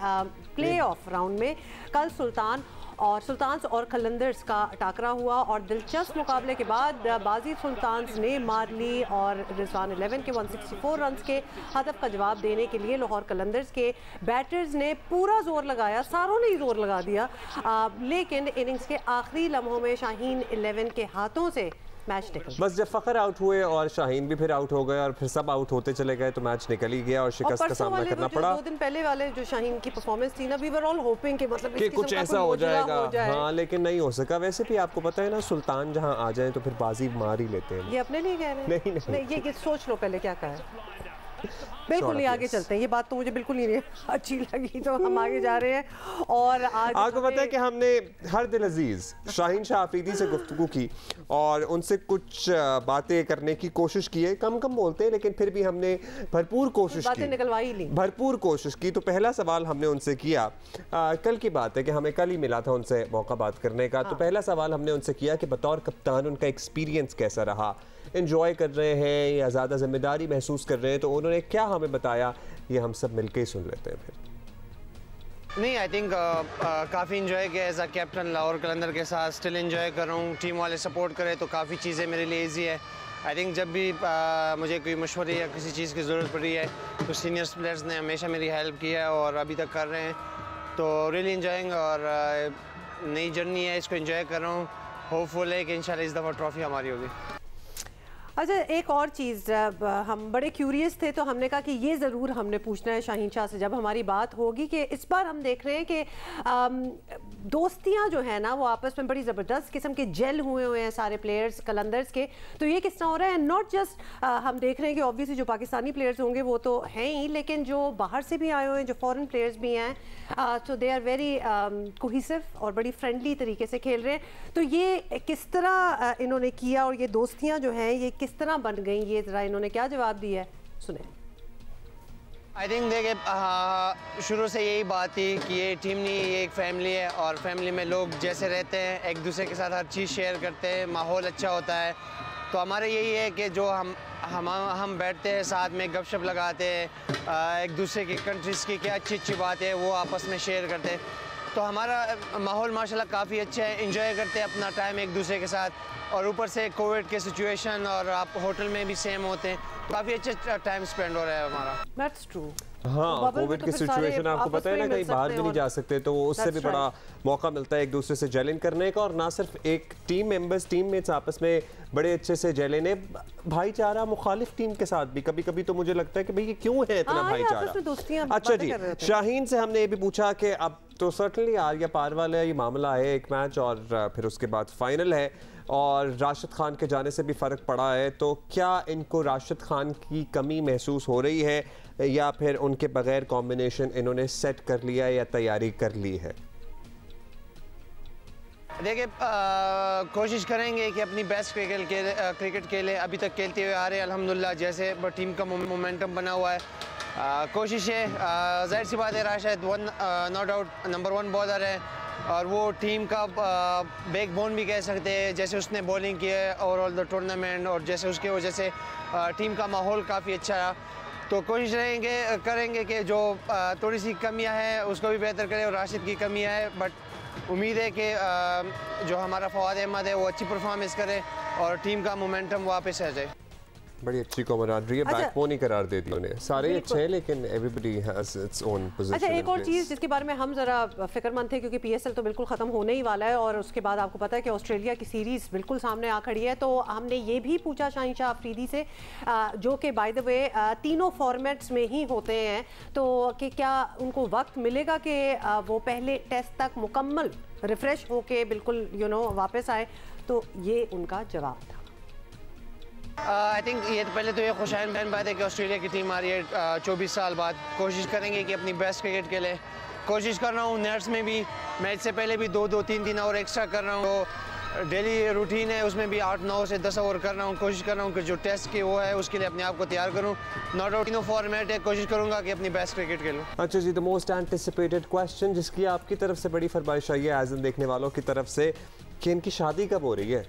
प्ले ऑफ राउंड में कल सुल्तान्स और कलंदर्स का टाकरा हुआ, और दिलचस्प मुकाबले के बाद बाजी सुल्तान्स ने मार ली और रिजवान 11 के 164 रन के हदफ का जवाब देने के लिए लाहौर कलंदर्स के बैटर्स ने पूरा जोर लगाया, सारों ने ही जोर लगा दिया, लेकिन इनिंग्स के आखिरी लम्हों में शाहीन 11 के हाथों से मैच निकल, बस जब फ़खर आउट हुए और शाहीन भी फिर आउट हो गए और फिर सब आउट होते चले गए, तो मैच निकल ही गया और शिकस्त का सामना करना पड़ा। 2 दिन पहले वाले जो शाहीन की परफॉर्मेंस थी ना, वी वर ऑल होपिंग कि मतलब कि कुछ ऐसा हो जाएगा, हाँ, लेकिन नहीं हो सका। वैसे भी आपको पता है ना, सुल्तान जहाँ आ जाए तो फिर बाजी मार ही लेते हैं। ये अपने लिए कह रहे हैं? नहीं, ये सोच लो पहले क्या कहा है। बिल्कुल नहीं, आगे चलते हैं। ये बात तो मुझे बिल्कुल नहीं अच्छी लगी, तो हम आगे जा रहे हैं। और आज आपको पता है कि हमने हर दिल अजीज शाहीन शाह अफरीदी से गुफ्तगू की और उनसे कुछ बातें करने की कोशिश की है। कम बोलते हैं, लेकिन फिर भी हमने भरपूर कोशिश की, निकलवाई ली, भरपूर कोशिश की। तो पहला सवाल हमने उनसे किया, कल की बात है कि हमें कल ही मिला था उनसे मौका बात करने का। तो पहला सवाल हमने उनसे किया कि बतौर कप्तान उनका एक्सपीरियंस कैसा रहा, एंजॉय कर रहे हैं या ज़्यादा जिम्मेदारी महसूस कर रहे हैं। तो उन्होंने क्या हमें बताया, ये हम सब मिलके ही सुन लेते हैं फिर। नहीं, आई थिंक काफ़ी इन्जॉय किया एज अ कैप्टन लाहौर कलंदर के साथ, स्टिल इन्जॉय कर रहा हूँ। टीम वाले सपोर्ट करें तो काफ़ी चीज़ें मेरे लिए ईजी है। आई थिंक जब भी मुझे कोई मशवरे या किसी चीज़ की ज़रूरत पड़ी है तो सीनियर्स प्लेयर्स ने हमेशा मेरी हेल्प की है और अभी तक कर रहे हैं। तो रियली इन्जॉइंग, और नई जर्नी है, इसको इन्जॉय कर रहा हूँ। होपफुल है कि इंशाल्लाह इस दफ़ा ट्रॉफी हमारी होगी। अच्छा, एक और चीज़, हम बड़े क्यूरियस थे तो हमने कहा कि ये ज़रूर हमने पूछना है शाहीन शाह से जब हमारी बात होगी, कि इस बार हम देख रहे हैं कि दोस्तियां जो है ना वो आपस में बड़ी ज़बरदस्त किस्म के जेल हुए हैं सारे प्लेयर्स कलंदर्स के। तो ये किस तरह हो रहा है? नॉट जस्ट हम देख रहे हैं कि ऑब्वियसली जो पाकिस्तानी प्लेयर्स होंगे वो तो हैं ही, लेकिन जो बाहर से भी आए हुए हैं, जो फॉरेन प्लेयर्स भी हैं, तो दे आर वेरी कोहेसिव और बड़ी फ्रेंडली तरीके से खेल रहे हैं। तो ये किस तरह इन्होंने किया और ये दोस्तियाँ जो हैं ये किस तरह बन गई, ये ज़रा इन्होंने क्या जवाब दिया है, सुने। आई थिंक देखिए, शुरू से यही बात थी कि ये टीम नहीं, ये एक फैमिली है और फैमिली में लोग जैसे रहते हैं, एक दूसरे के साथ हर चीज़ शेयर करते हैं, माहौल अच्छा होता है। तो हमारे यही है कि जो हम बैठते हैं साथ में, गपशप लगाते हैं, एक दूसरे की कंट्रीज़ की क्या अच्छी अच्छी बात है वो आपस में शेयर करते हैं। तो हमारा माहौल माशाल्लाह काफ़ी अच्छा है, इंजॉय करते हैं अपना टाइम एक दूसरे के साथ। और ऊपर से कोविड के सिचुएशन और आप होटल में भी सेम होते हैं, काफ़ी अच्छा टाइम स्पेंड हो रहा है हमारा। That's true. हाँ, कोविड की सिचुएशन आपको पता है ना, कहीं बाहर भी नहीं जा सकते, तो उससे भी बड़ा मौका मिलता है एक दूसरे से जेलिन करने का। और ना सिर्फ एक टीम मेंबर्स, टीममेट्स आपस में बड़े अच्छे से जेलिन है, भाईचारा मुखालिफ टीम के साथ भी कभी कभी तो मुझे लगता है कि भाई ये क्यों है इतना भाईचारा। अच्छा जी, शाहीन से हमने ये भी पूछा कि अब तो सर्टनली आर या पार वाला ये मामला है, एक मैच और फिर उसके बाद फाइनल है और राशिद खान के जाने से भी फ़र्क पड़ा है, तो क्या इनको राशिद खान की कमी महसूस हो रही है या फिर उनके बगैर कॉम्बिनेशन इन्होंने सेट कर लिया या तैयारी कर ली है? देखिए, कोशिश करेंगे कि अपनी बेस्ट क्रिकेट खेले, अभी तक खेलते हुए आ रहे हैं अल्हम्दुलिल्लाह, जैसे टीम का मोमेंटम बना हुआ है। कोशिश है, जाहिर सी बात है, Rashid no doubt number 1 bowler है और वो टीम का बैकबोन भी कह सकते हैं। जैसे उसने बॉलिंग की है ओवरऑल द टूर्नामेंट और जैसे उसके वजह से टीम का माहौल काफ़ी अच्छा रहा। तो कोशिश करेंगे कि जो थोड़ी सी कमियां हैं उसको भी बेहतर करें और राशिद की कमियां है, बट उम्मीद है कि जो हमारा फवाद अहमद है वो अच्छी परफॉर्मेंस करे और टीम का मोमेंटम वापस आ जाए। बड़ी अच्छी कॉमराडरी है, अच्छा, बैकबोन ही करार दे दी उन्हें। सारे ही अच्छे हैं लेकिन everybody has its own position. अच्छा, एक और चीज़ जिसके बारे में हम ज़रा फिक्रमंद थे क्योंकि PSL तो बिल्कुल ख़त्म होने ही वाला है और उसके बाद आपको पता है कि ऑस्ट्रेलिया की सीरीज़ बिल्कुल सामने आ खड़ी है, तो हमने ये भी पूछा शाहीन शाह अफरीदी से, जो कि बाय द वे तीनों फॉर्मेट्स में ही होते हैं, तो कि क्या उनको वक्त मिलेगा कि वो पहले टेस्ट तक मुकम्मल रिफ़्रेश होके बिल्कुल वापस आए, तो ये उनका जवाब था। आई थिंक ये पहले तो ये खुशहाल बात है कि ऑस्ट्रेलिया की टीम आ रही है 24 साल बाद। कोशिश करेंगे कि अपनी बेस्ट क्रिकेट के लिए कोशिश कर रहा हूँ। नेट्स में भी मैच से पहले भी 2-3 और एक्स्ट्रा कर रहा हूँ। तो डेली रूटीन है उसमें भी 8-9 से 10 ओवर कर रहा हूँ। कोशिश कर रहा हूँ कि जो टेस्ट की वो है उसके लिए अपने आप को तैयार करूँ। नॉट आउट फॉर्मेट है, कोशिश करूँगा कि अपनी बेस्ट क्रिकेट खेलूँ। अच्छा जी, द मोस्ट एंटिसिपेटेड क्वेश्चन जिसकी आपकी तरफ से बड़ी फरमाइश आई है एज़ इन देखने वालों की तरफ से कि इनकी शादी कब हो रही है?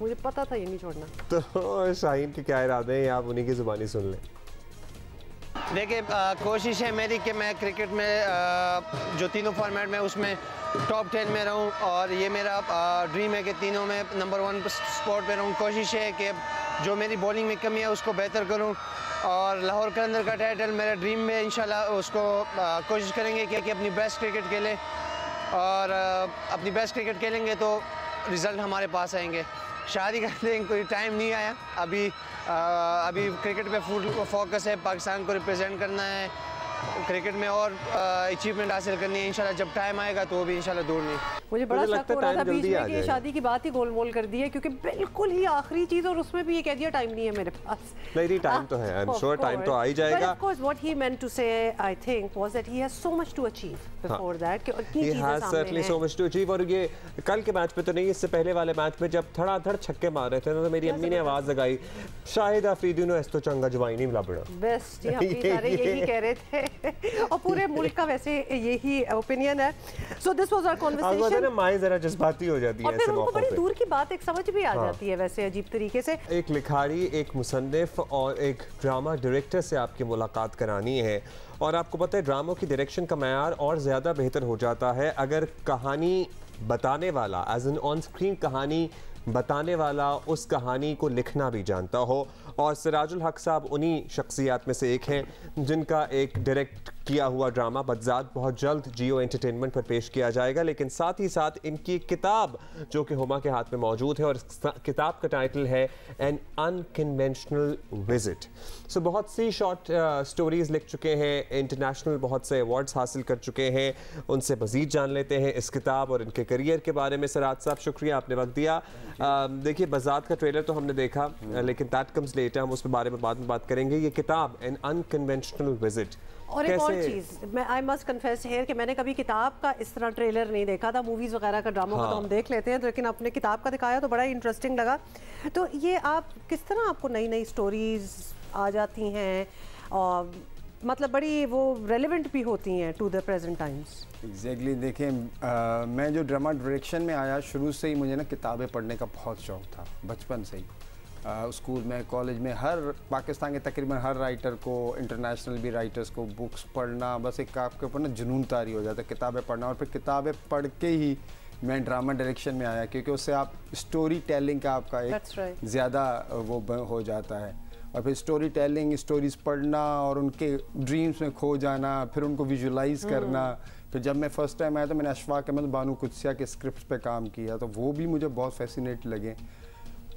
मुझे पता था ये नहीं छोड़ना। तो शाहीन के क्या इरादे हैं, आप उन्हीं की जुबानी सुन लें। देखिए, कोशिश है मेरी कि मैं क्रिकेट में जो तीनों फॉर्मेट में उसमें टॉप 10 में रहूं और ये मेरा ड्रीम है कि तीनों में नंबर 1 स्पॉट पे रहूं। कोशिश है कि जो मेरी बॉलिंग में कमी है उसको बेहतर करूं और लाहौर कलंदर का टाइटल मेरा ड्रीम में इंशाल्लाह उसको कोशिश करेंगे कि अपनी बेस्ट क्रिकेट खेलें और अपनी बेस्ट क्रिकेट खेलेंगे तो रिज़ल्ट हमारे पास आएंगे। शादी करने का कोई टाइम नहीं आया अभी क्रिकेट पे फुल फोकस है। पाकिस्तान को रिप्रेजेंट करना है, क्रिकेट में और अचीवमेंट हासिल करनी है। इंशाल्लाह जब टाइम आएगा तो वो भी इंशाल्लाह दूर नहीं। मुझे बड़ा शक हो रहा था बीच में कि शादी की बात ही गोलमोल कर दी है क्योंकि बिल्कुल ही आखिरी चीज़ और उसमें भी ये कह दिया टाइम नहीं है मेरे पास। नहीं, टाइम तो है, आई एम श्योर टाइम तो आ ही जाएगा। But of course what he meant to say I think was that he has so much to achieve before that कि इतनी चीज़ें सामने हैं। He has certainly so much to achieve और ये कल के मैच पे तो नहीं, इससे पहले वाले मैच में जब धड़ाधड़ छक्के मार रहे थे तो मेरी अम्मी ने आवाज़ लगाई, शाहिद अफरीदी ने इस तो चंगा जवाई नहीं मिला बड़ा। बेस्ट, सारे यही कह रहे थे और पूरे मुल्क का वैसे यही ओपिनियन है। So this was our conversation। माई जरा जज्बाती हो जाती है ऐसे मौकों पे। बड़ी दूर की बात एक समझ भी आ जाती है वैसे अजीब तरीके से। एक लिखारी, एक मुसन्निफ और एक ड्रामा डायरेक्टर से आपकी मुलाकात करानी है और आपको पता है ड्रामों की डायरेक्शन का मयार और ज़्यादा बेहतर हो जाता है अगर कहानी बताने वाला एज एन ऑन स्क्रीन कहानी बताने वाला उस कहानी को लिखना भी जानता हो। और सिराजुल हक साहब उन्हीं शख्सियात में से एक हैं जिनका एक डायरेक्ट किया हुआ ड्रामा बदजात बहुत जल्द जियो एंटरटेनमेंट पर पेश किया जाएगा, लेकिन साथ ही साथ इनकी किताब जो कि हुमा के हाथ में मौजूद है और किताब का टाइटल है एन अनकन्वेंशनल विजिट। सो बहुत सी शॉर्ट स्टोरीज लिख चुके हैं, इंटरनेशनल बहुत से अवार्ड्स हासिल कर चुके हैं। उनसे मज़ीद जान लेते हैं इस किताब और इनके करियर के बारे में। सिराज साहब शुक्रिया, आपने वक्त दिया। देखिए, बदजात का ट्रेलर तो हमने देखा लेकिन दैट कम्स लेटर, हम उसके बारे में बाद में बात करेंगे। ये किताब एन अनकन्वेंशनल विजिट और एक और चीज़ मैं आई मस्ट कन्फेस हियर कि मैंने कभी किताब का इस तरह ट्रेलर नहीं देखा था। मूवीज़ वगैरह का ड्रामों का तो हम देख लेते हैं, लेकिन अपने किताब का दिखाया तो बड़ा ही इंटरेस्टिंग लगा। तो ये आप किस तरह आपको नई नई स्टोरीज आ जाती हैं और मतलब बड़ी वो रेलिवेंट भी होती हैं to the present times? Exactly देखिए, मैं जो ड्रामा डायरेक्शन में आया शुरू से ही मुझे ना किताबें पढ़ने का बहुत शौक़ था, बचपन से ही। स्कूल में, कॉलेज में, हर पाकिस्तान के तकरीबन हर राइटर को, इंटरनेशनल भी राइटर्स को बुक्स पढ़ना बस एक आपके ऊपर ना जुनून तारी हो जाता है, किताबें पढ़ना। और फिर किताबें पढ़ के ही मैं ड्रामा डायरेक्शन में आया क्योंकि उससे आप स्टोरी टेलिंग का आपका एक ज़्यादा वो हो जाता है। और फिर स्टोरी टेलिंग, स्टोरीज़ पढ़ना और उनके ड्रीम्स में खो जाना, फिर उनको विजुलाइज करना। फिर जब मैं फ़र्स्ट टाइम आया तो मैंने अशफाक अहमद बानू कुदसिया के स्क्रिप्ट पे काम किया, तो वो भी मुझे बहुत फैसिनेट लगे।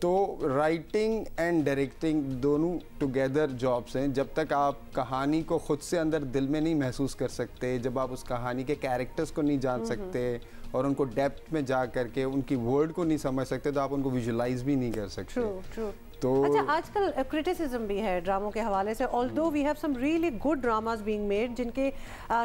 तो राइटिंग एंड डायरेक्टिंग दोनों टुगेदर जॉब्स हैं। जब तक आप कहानी को ख़ुद से अंदर दिल में नहीं महसूस कर सकते, जब आप उस कहानी के कैरेक्टर्स को नहीं जान सकते और उनको डेप्थ में जा करके उनकी वर्ड को नहीं समझ सकते, तो आप उनको विजुलाइज भी नहीं कर सकते। तो अच्छा, आजकल क्रिटिसिज्म भी है ड्रामों के हवाले से। Although we have some really good dramas being made जिनके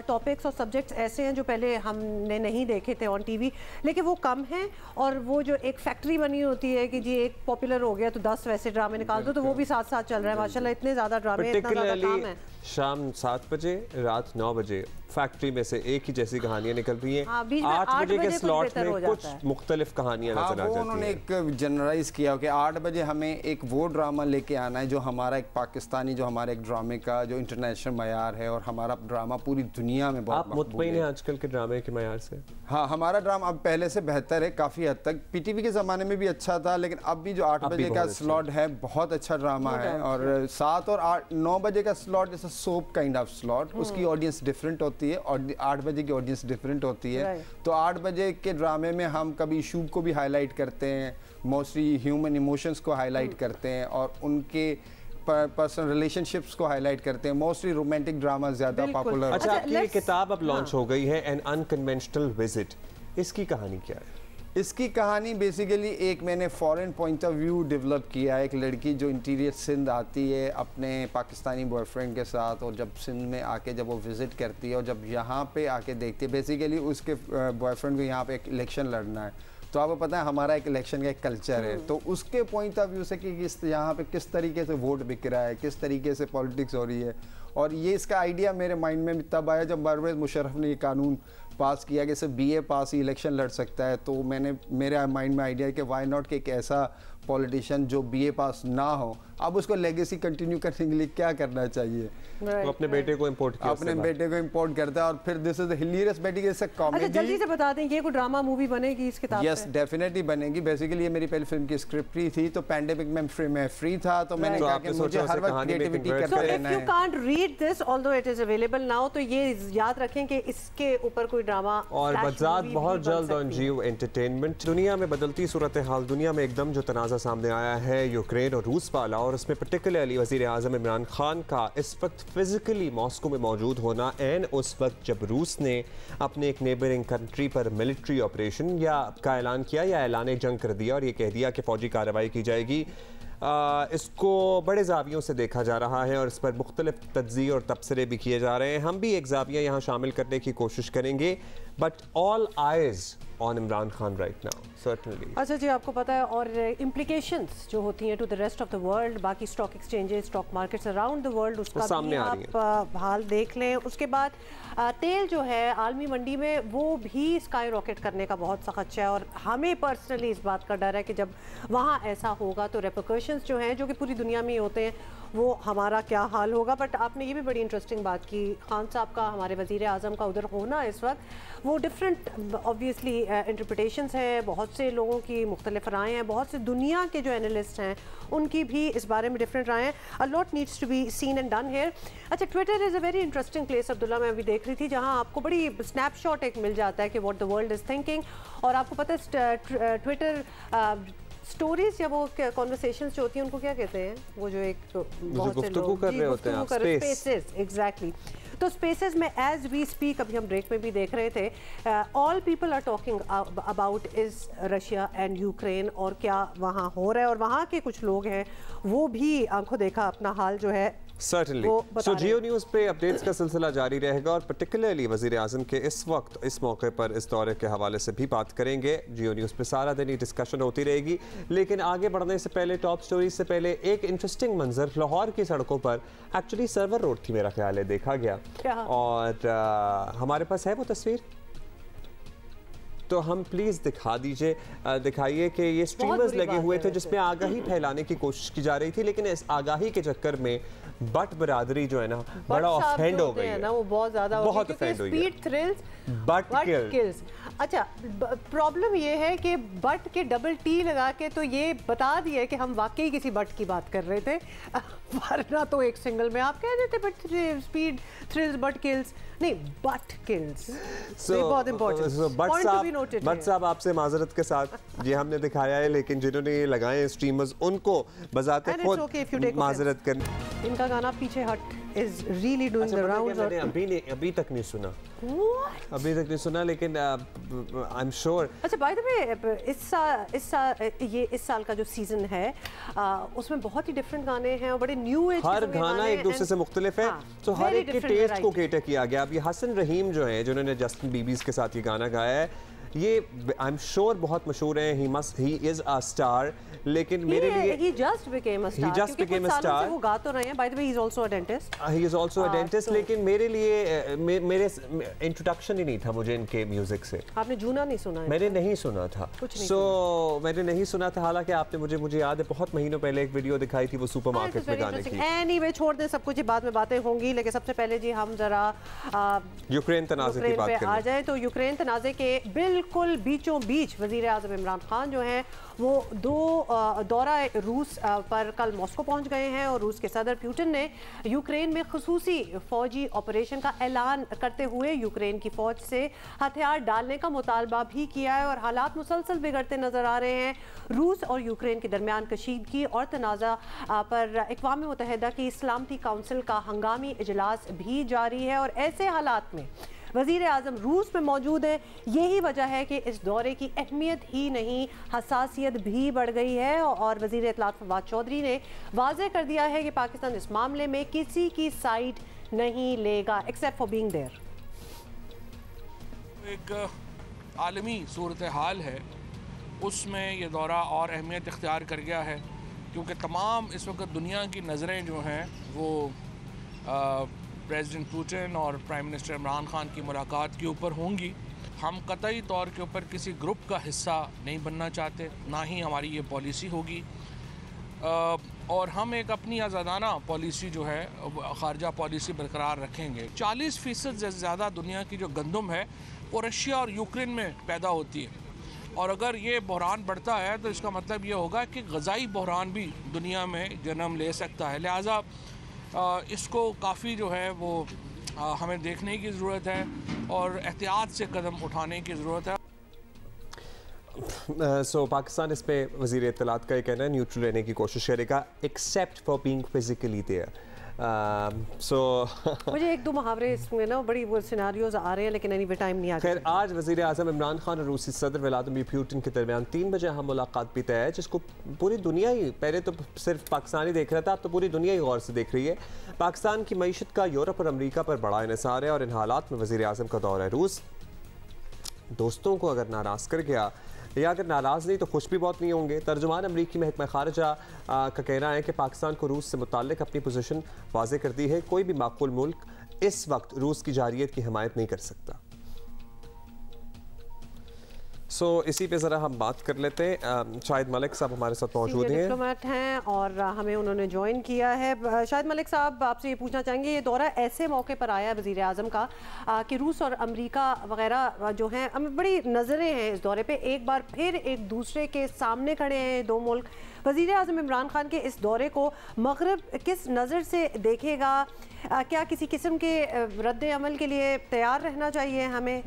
टॉपिक्स और सब्जेक्ट्स ऐसे हैं जो पहले हमने नहीं देखे थे ऑन टीवी, लेकिन वो कम हैं। और वो जो एक फैक्ट्री बनी होती है कि जी एक पॉपुलर हो गया तो 10 वैसे ड्रामे निकाल दो, तो वो भी साथ साथ चल रहा है माशाल्लाह। इतने ज़्यादा ड्रामे, इतना ज़्यादा काम है। शाम 7 बजे, रात 9 बजे फैक्ट्री में से एक ही जैसी कहानियां निकल रही हैं। 8 बजे के स्लॉट में कुछ मुख्तलिफ कहानियां नजर आ जाती हैं। उन्होंने एक जनरलाइज किया कि 8 बजे हमें एक वो ड्रामा लेके आना है जो हमारा एक पाकिस्तानी, जो हमारे एक ड्रामे का जो इंटरनेशनल मयार है, और हमारा ड्रामा पूरी दुनिया में बहुत आप मुतमईन हैं आजकल के ड्रामे के मयार से? हाँ, हमारा ड्रामा अब पहले से बेहतर है काफ़ी हद तक। पीटीवी के ज़माने में भी अच्छा था, लेकिन अब भी जो 8 बजे का स्लॉट है बहुत अच्छा ड्रामा है। और 7 और 9 बजे का स्लॉट जैसा सोप काइंड ऑफ स्लॉट, उसकी ऑडियंस डिफरेंट होती है और 8 बजे की ऑडियंस डिफरेंट होती है। तो 8 बजे के ड्रामे में हम कभी इशू को भी हाईलाइट करते हैं, मोस्टली ह्यूमन इमोशंस को हाईलाइट करते हैं और उनके पर्सनल रिलेशनशिप्स को हाईलाइट करते हैं। मोस्टली रोमांटिक ड्रामा ज़्यादा पॉपुलर। अच्छा, आपकी ये किताब अब लॉन्च हो गई है, एन अनकन्वेंशनल विजिट, इसकी कहानी क्या है? इसकी कहानी बेसिकली एक मैंने foreign point of view develop किया है। एक लड़की जो इंटीरियर सिंध आती है अपने पाकिस्तानी बॉयफ्रेंड के साथ, और जब सिंध में आके जब वो विज़िट करती है और जब यहाँ पे आके देखती है, बेसिकली उसके बॉयफ्रेंड को यहाँ पे एक इलेक्शन लड़ना है। तो आपको पता है हमारा एक इलेक्शन का एक कल्चर है, तो उसके पॉइंट ऑफ व्यू से कि यहाँ पे किस तरीके से वोट बिक रहा है, किस तरीके से पॉलिटिक्स हो रही है। और ये इसका आइडिया मेरे माइंड में तब आया जब परवेज़ मुशर्रफ ने ये कानून पास किया कि सिर्फ BA पास ही इलेक्शन लड़ सकता है। तो मेरे माइंड में आइडिया है कि वाई नॉट कि एक ऐसा पॉलिटिशियन जो BA पास ना हो, अब उसको लेगेसी कंटिन्यू करने के लिए क्या करना चाहिए? तो अपने बेटे को इंपोर्ट किया, अपने बेटे को इंपोर्ट करता है और फिर this is the hilarious comedy. अच्छा, जल्दी से बता दें, ये कोई ड्रामा मूवी बनेगी इस किताब पे? यस, डेफिनेटली बनेगी। बेसिकली ये मेरी पहली फिल्म की स्क्रिप्ट ही थी, तो पैंडेमिक में मैं फ्री था, तो मैंने कहा कि मुझे हर वक्त क्रिएटिविटी करते रहना है। If you can't read this although it is available now, तो ये याद रखें कि इसके ऊपर कोई ड्रामा और बजात बहुत जल्द ऑन जियो एंटरटेनमेंट। दुनिया में बदलती सूरत हाल, दुनिया में एकदम जो तनाज़ा सामने आया है यूक्रेन और रूस वाला, और उसमें पर्टिकुलरली वज़ीर आज़म इमरान खान का इस वक्त फिजिकली मॉस्को में मौजूद होना, एंड उस वक्त जब रूस ने अपने एक नेबरिंग कंट्री पर मिलिट्री ऑपरेशन का ऐलान किया या ऐलान जंग कर दिया और ये कह दिया कि फौजी कार्रवाई की जाएगी। इसको बड़े जावियों से देखा जा रहा है और इस पर मुख्तलिफ तज्ज़िये और तबसरे भी किए जा रहे हैं। हम भी एक जाविया यहाँ शामिल करने की कोशिश करेंगे, but all eyes on Imran Khan right now certainly. अच्छा जी, आपको पता है, और इम्प्लीकेशंस जो होती हैं to the rest of the world, बाकी stock exchanges, stock markets around the world, उसका भी आप हाल देख लें। उसके बाद तेल जो है आलमी मंडी में, वो भी स्काई रॉकेट करने का बहुत सा खदशा है, और हमें पर्सनली इस बात का डर है कि जब वहाँ ऐसा होगा तो रेपरकशंस जो हैं, जो कि पूरी दुनिया में ही होते हैं, वो हमारा क्या हाल होगा। बट आपने ये भी बड़ी इंटरेस्टिंग बात की, खान साहब का, हमारे वज़ीर आज़म का उधर होना इस वक्त, वो डिफरेंट ऑब्वियसली इंटरप्रिटेशंस हैं, बहुत से लोगों की मुख्तलिफ राय हैं, बहुत से दुनिया के जो एनालिस्ट हैं उनकी भी इस बारे में डिफरेंट राय हैं। A lot needs to be seen and done here. अच्छा, Twitter is a very interesting place Abdullah, मैं अभी देख रही थी, जहाँ आपको बड़ी स्नैपशॉट एक मिल जाता है कि what the world is thinking. और आपको पता है ट्विटर स्टोरीज या वो कॉन्वर्सेशंस जो होती हैं उनको क्या कहते हैं, वो जो एक बहुत से लोग कर रहे होते हैं, स्पेसेस, एग्जैक्टली। तो स्पेसेस में एज वी स्पीक, अभी हम ब्रेक में भी देख रहे थे, all people are talking about is Russia and Ukraine, और क्या वहाँ हो रहा है, और वहाँ के कुछ लोग हैं वो भी आंखों देखा अपना हाल जो है सर्टेनली। सो जियो न्यूज़ पे अपडेट्स का सिलसिला जारी रहेगा, और पर्टिकुलरली वज़ीर आज़म के इस वक्त इस मौके पर इस दौरे के हवाले से भी बात करेंगे। जियो न्यूज़ पे सारा दिन ही डिस्कशन होती रहेगी, लेकिन आगे बढ़ने से पहले, टॉप स्टोरीज से पहले, एक इंटरेस्टिंग मंजर लाहौर की सड़कों पर, एक्चुअली सर्वर रोड थी मेरा ख्याल है, देखा गया, और हमारे पास है वो तस्वीर, तो हम प्लीज़ दिखा दीजिए, दिखाइए कि ये स्ट्रीमर्स लगे हुए थे जिसमें आगाही फैलाने की कोशिश की जा रही थी, लेकिन इस आगाही के चक्कर में बट बरादरी जो है ना बड़ा ऑफेंड हो गई है ना, वो बहुत ज़्यादा बहुत ऑफेंड हुई है। Speed thrills but kills. अच्छा, प्रॉब्लम ये है कि बट के डबल टी लगा के तो ये बता दिया कि हम वाकई किसी बट की बात कर रहे थे, वरना तो एक सिंगल में आप कह देते but speed thrills but kills नहीं, बट किल्स। बहुत important point to be noted. But साहब, आपसे माजरत के साथ ये हमने दिखाया है, लेकिन जिन्होंने ये लगाए स्ट्रीमर्स उनको बजाते खुद माजरत करनी। इनका गाना पीछे हट is really doing the rounds। मैंने अभी तक नहीं सुना। What? अभी तक नहीं सुना, लेकिन I'm sure। अच्छा, by the way, इस साल का जो सीजन है उसमें बहुत ही डिफरेंट गाने हैं और बड़े न्यू एज, हर गाना एक दूसरे से मुख्तलिफ है, तो हर एक के टेस्ट को केटर किया गया। अब ये हसन रहीम जो है, जिन्होंने जस्टिन बीबीज़ के साथ ये गाना गाया है, ये आई एम श्योर बहुत मशहूर है, ही इज अ स्टार, लेकिन मेरे लिए he just became a star, वो गा तो रहे हैं। By the way he is also a dentist. He is also a dentist, लेकिन मेरे लिए मेरे इंट्रोडक्शन ही नहीं था मुझे इनके म्यूजिक से। आपने जूना नहीं सुना है? मैंने नहीं सुना था, मैंने नहीं सुना था। हालांकि आपने मुझे याद है बहुत महीनों पहले एक वीडियो दिखाई थी वो सुपरमार्केट में गाने की। एनीवे छोड़ दें सब कुछ, बाद में बातें होंगी, लेकिन सबसे पहले जी हम जरा यूक्रेन तनाज़े की बात आ जाए। तो यूक्रेन तनाज़े के बिल्कुल बीचों बीच वज़ीर आज़म इमरान खान जो हैं वो दौरा रूस पर कल मॉस्को पहुंच गए हैं और रूस के सदर पुतिन ने यूक्रेन में खुसूसी फौजी ऑपरेशन का ऐलान करते हुए यूक्रेन की फौज से हथियार डालने का मुतालबा भी किया है और हालात मुसलसल बिगड़ते नजर आ रहे हैं। रूस और यूक्रेन के दरमियान कशीदगी और तनाज़ा पर अक़वाम मुत्तहिदा की सलामती काउंसिल का हंगामी इजलास भी जारी है और ऐसे हालात में वज़ीर आज़म रूस में मौजूद है। यही वजह है कि इस दौरे की अहमियत ही नहीं, हसासियत भी बढ़ गई है और वज़ीर इत्तलात फवाद चौधरी ने वाज़ेह कर दिया है कि पाकिस्तान इस मामले में किसी की साइड नहीं लेगा एक्सेप्ट फॉर बीइंग देयर। एक आलमी सूरत हाल है, उसमें ये दौरा और अहमियत इख्तियार कर गया है क्योंकि तमाम इस वक्त दुनिया की नज़रें जो हैं वो प्रेसिडेंट पुतिन और प्राइम मिनिस्टर इमरान खान की मुलाकात के ऊपर होंगी। हम कतई तौर के ऊपर किसी ग्रुप का हिस्सा नहीं बनना चाहते, ना ही हमारी ये पॉलिसी होगी और हम एक अपनी आज़ादाना पॉलिसी जो है ख़ारजा पॉलिसी बरकरार रखेंगे। 40% से ज़्यादा दुनिया की जो गंदम है वो रशिया और यूक्रेन में पैदा होती है और अगर ये बहरान बढ़ता है तो इसका मतलब ये होगा कि ग़ज़ाई बहरान भी दुनिया में जन्म ले सकता है। लिहाजा इसको काफ़ी जो है वो हमें देखने की ज़रूरत है और एहतियात से कदम उठाने की ज़रूरत है। सो पाकिस्तान इस पे वज़ीर इत्तलात का ये कहना है न्यूट्रल रहने की कोशिश करेगा except for being physically there. मुझे एक दो मुहावरे इसमें ना बड़ी वो सिनारियोज आ रहे हैं लेकिन एनीवे टाइम नहीं आ खैर आज वज़ीर आज़म इमरान खान और रूसी सदर व्लादिमीर पुतिन के दरमियान 3 बजे हम मुलाकात भी तय है जिसको पूरी दुनिया ही, पहले तो सिर्फ पाकिस्तान ही देख रहा था, अब तो पूरी दुनिया ही गौर से देख रही है। पाकिस्तान की मईशत का यूरोप और अमरीका पर बड़ा इन्हिसार है और इन हालात में वज़ीर आज़म का दौरा रूस दोस्तों को अगर नाराज़ कर गया या अगर नाराज़ नहीं तो खुश भी बहुत नहीं होंगे। तर्जुमान अमरीकी महकमा खारजा का कहना है कि पाकिस्तान को रूस से मुताल्लिक़ अपनी पोजीशन वाज़ेह कर दी है। कोई भी माकूल मुल्क इस वक्त रूस की जारियत की हिमायत नहीं कर सकता। इसी पे ज़रा हम बात कर लेते हैं। शाहिद मलिक साहब हमारे साथ मौजूद हैं, डिप्लोमेट हैं और हमें उन्होंने ज्वाइन किया है। शाहिद मलिक साहब आपसे ये पूछना चाहेंगे, ये दौरा ऐसे मौके पर आया है वज़ीर आज़म का कि रूस और अमेरिका वगैरह जो हैं हमें बड़ी नज़रें हैं इस दौरे पे, एक बार फिर एक दूसरे के सामने खड़े हैं दो मुल्क। वज़ीर आज़म इमरान खान के इस दौरे को मग़रिब किस नज़र से देखेगा? क्या किसी किस्म के रद्द अमल के लिए तैयार रहना चाहिए हमें?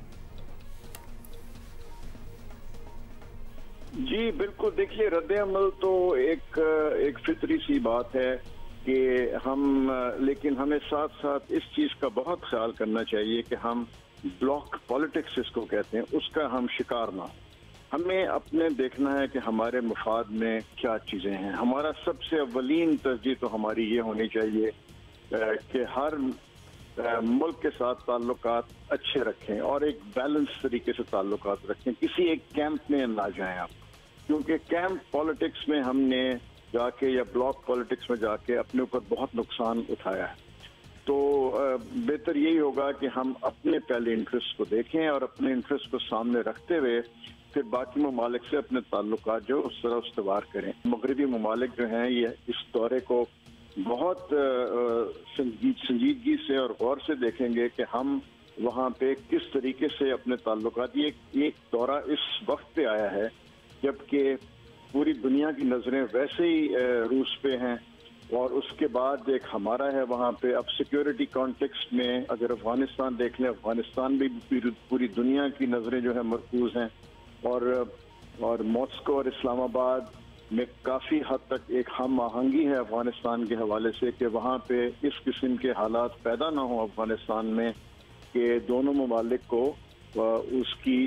जी बिल्कुल, देखिए रद्द अमल तो एक फितरी सी बात है कि लेकिन हमें साथ साथ इस चीज़ का बहुत ख्याल करना चाहिए कि हम ब्लॉक पॉलिटिक्स इसको कहते हैं उसका हम शिकार ना। हमें अपने देखना है कि हमारे मुफाद में क्या चीज़ें हैं। हमारा सबसे अव्वलीन तरजीह तो हमारी ये होनी चाहिए कि हर मुल्क के साथ ताल्लुकात अच्छे रखें और एक बैलेंस तरीके से ताल्लुकात रखें। किसी एक कैंप में ना जाएं आप, क्योंकि कैंप पॉलिटिक्स में हमने जाके या ब्लॉक पॉलिटिक्स में जाके अपने ऊपर बहुत नुकसान उठाया है। तो बेहतर यही होगा कि हम अपने पहले इंटरेस्ट को देखें और अपने इंटरेस्ट को सामने रखते हुए फिर बाकी ममालिक से अपने ताल्लुकात जो उस तरह उस्तवार करें। मगरबी ममालिक जो हैं ये इस दौरे को बहुत संजीदगी से और गौर से देखेंगे कि हम वहाँ पे किस तरीके से अपने ताल्लुकात। ये एक दौरा इस वक्त पे आया है जबकि पूरी दुनिया की नज़रें वैसे ही रूस पे हैं और उसके बाद एक हमारा है वहाँ पे। अब सिक्योरिटी कॉन्टेक्स्ट में अगर अफगानिस्तान देख लें, अफगानिस्तान भी पूरी दुनिया की नज़रें जो है मरकूज हैं और मॉस्को और इस्लामाबाद में काफ़ी हद तक एक हम आहंगी है अफगानिस्तान के हवाले से कि वहाँ पे इस किस्म के हालात पैदा ना हो अफगानिस्तान में कि दोनों ममालिक को उसकी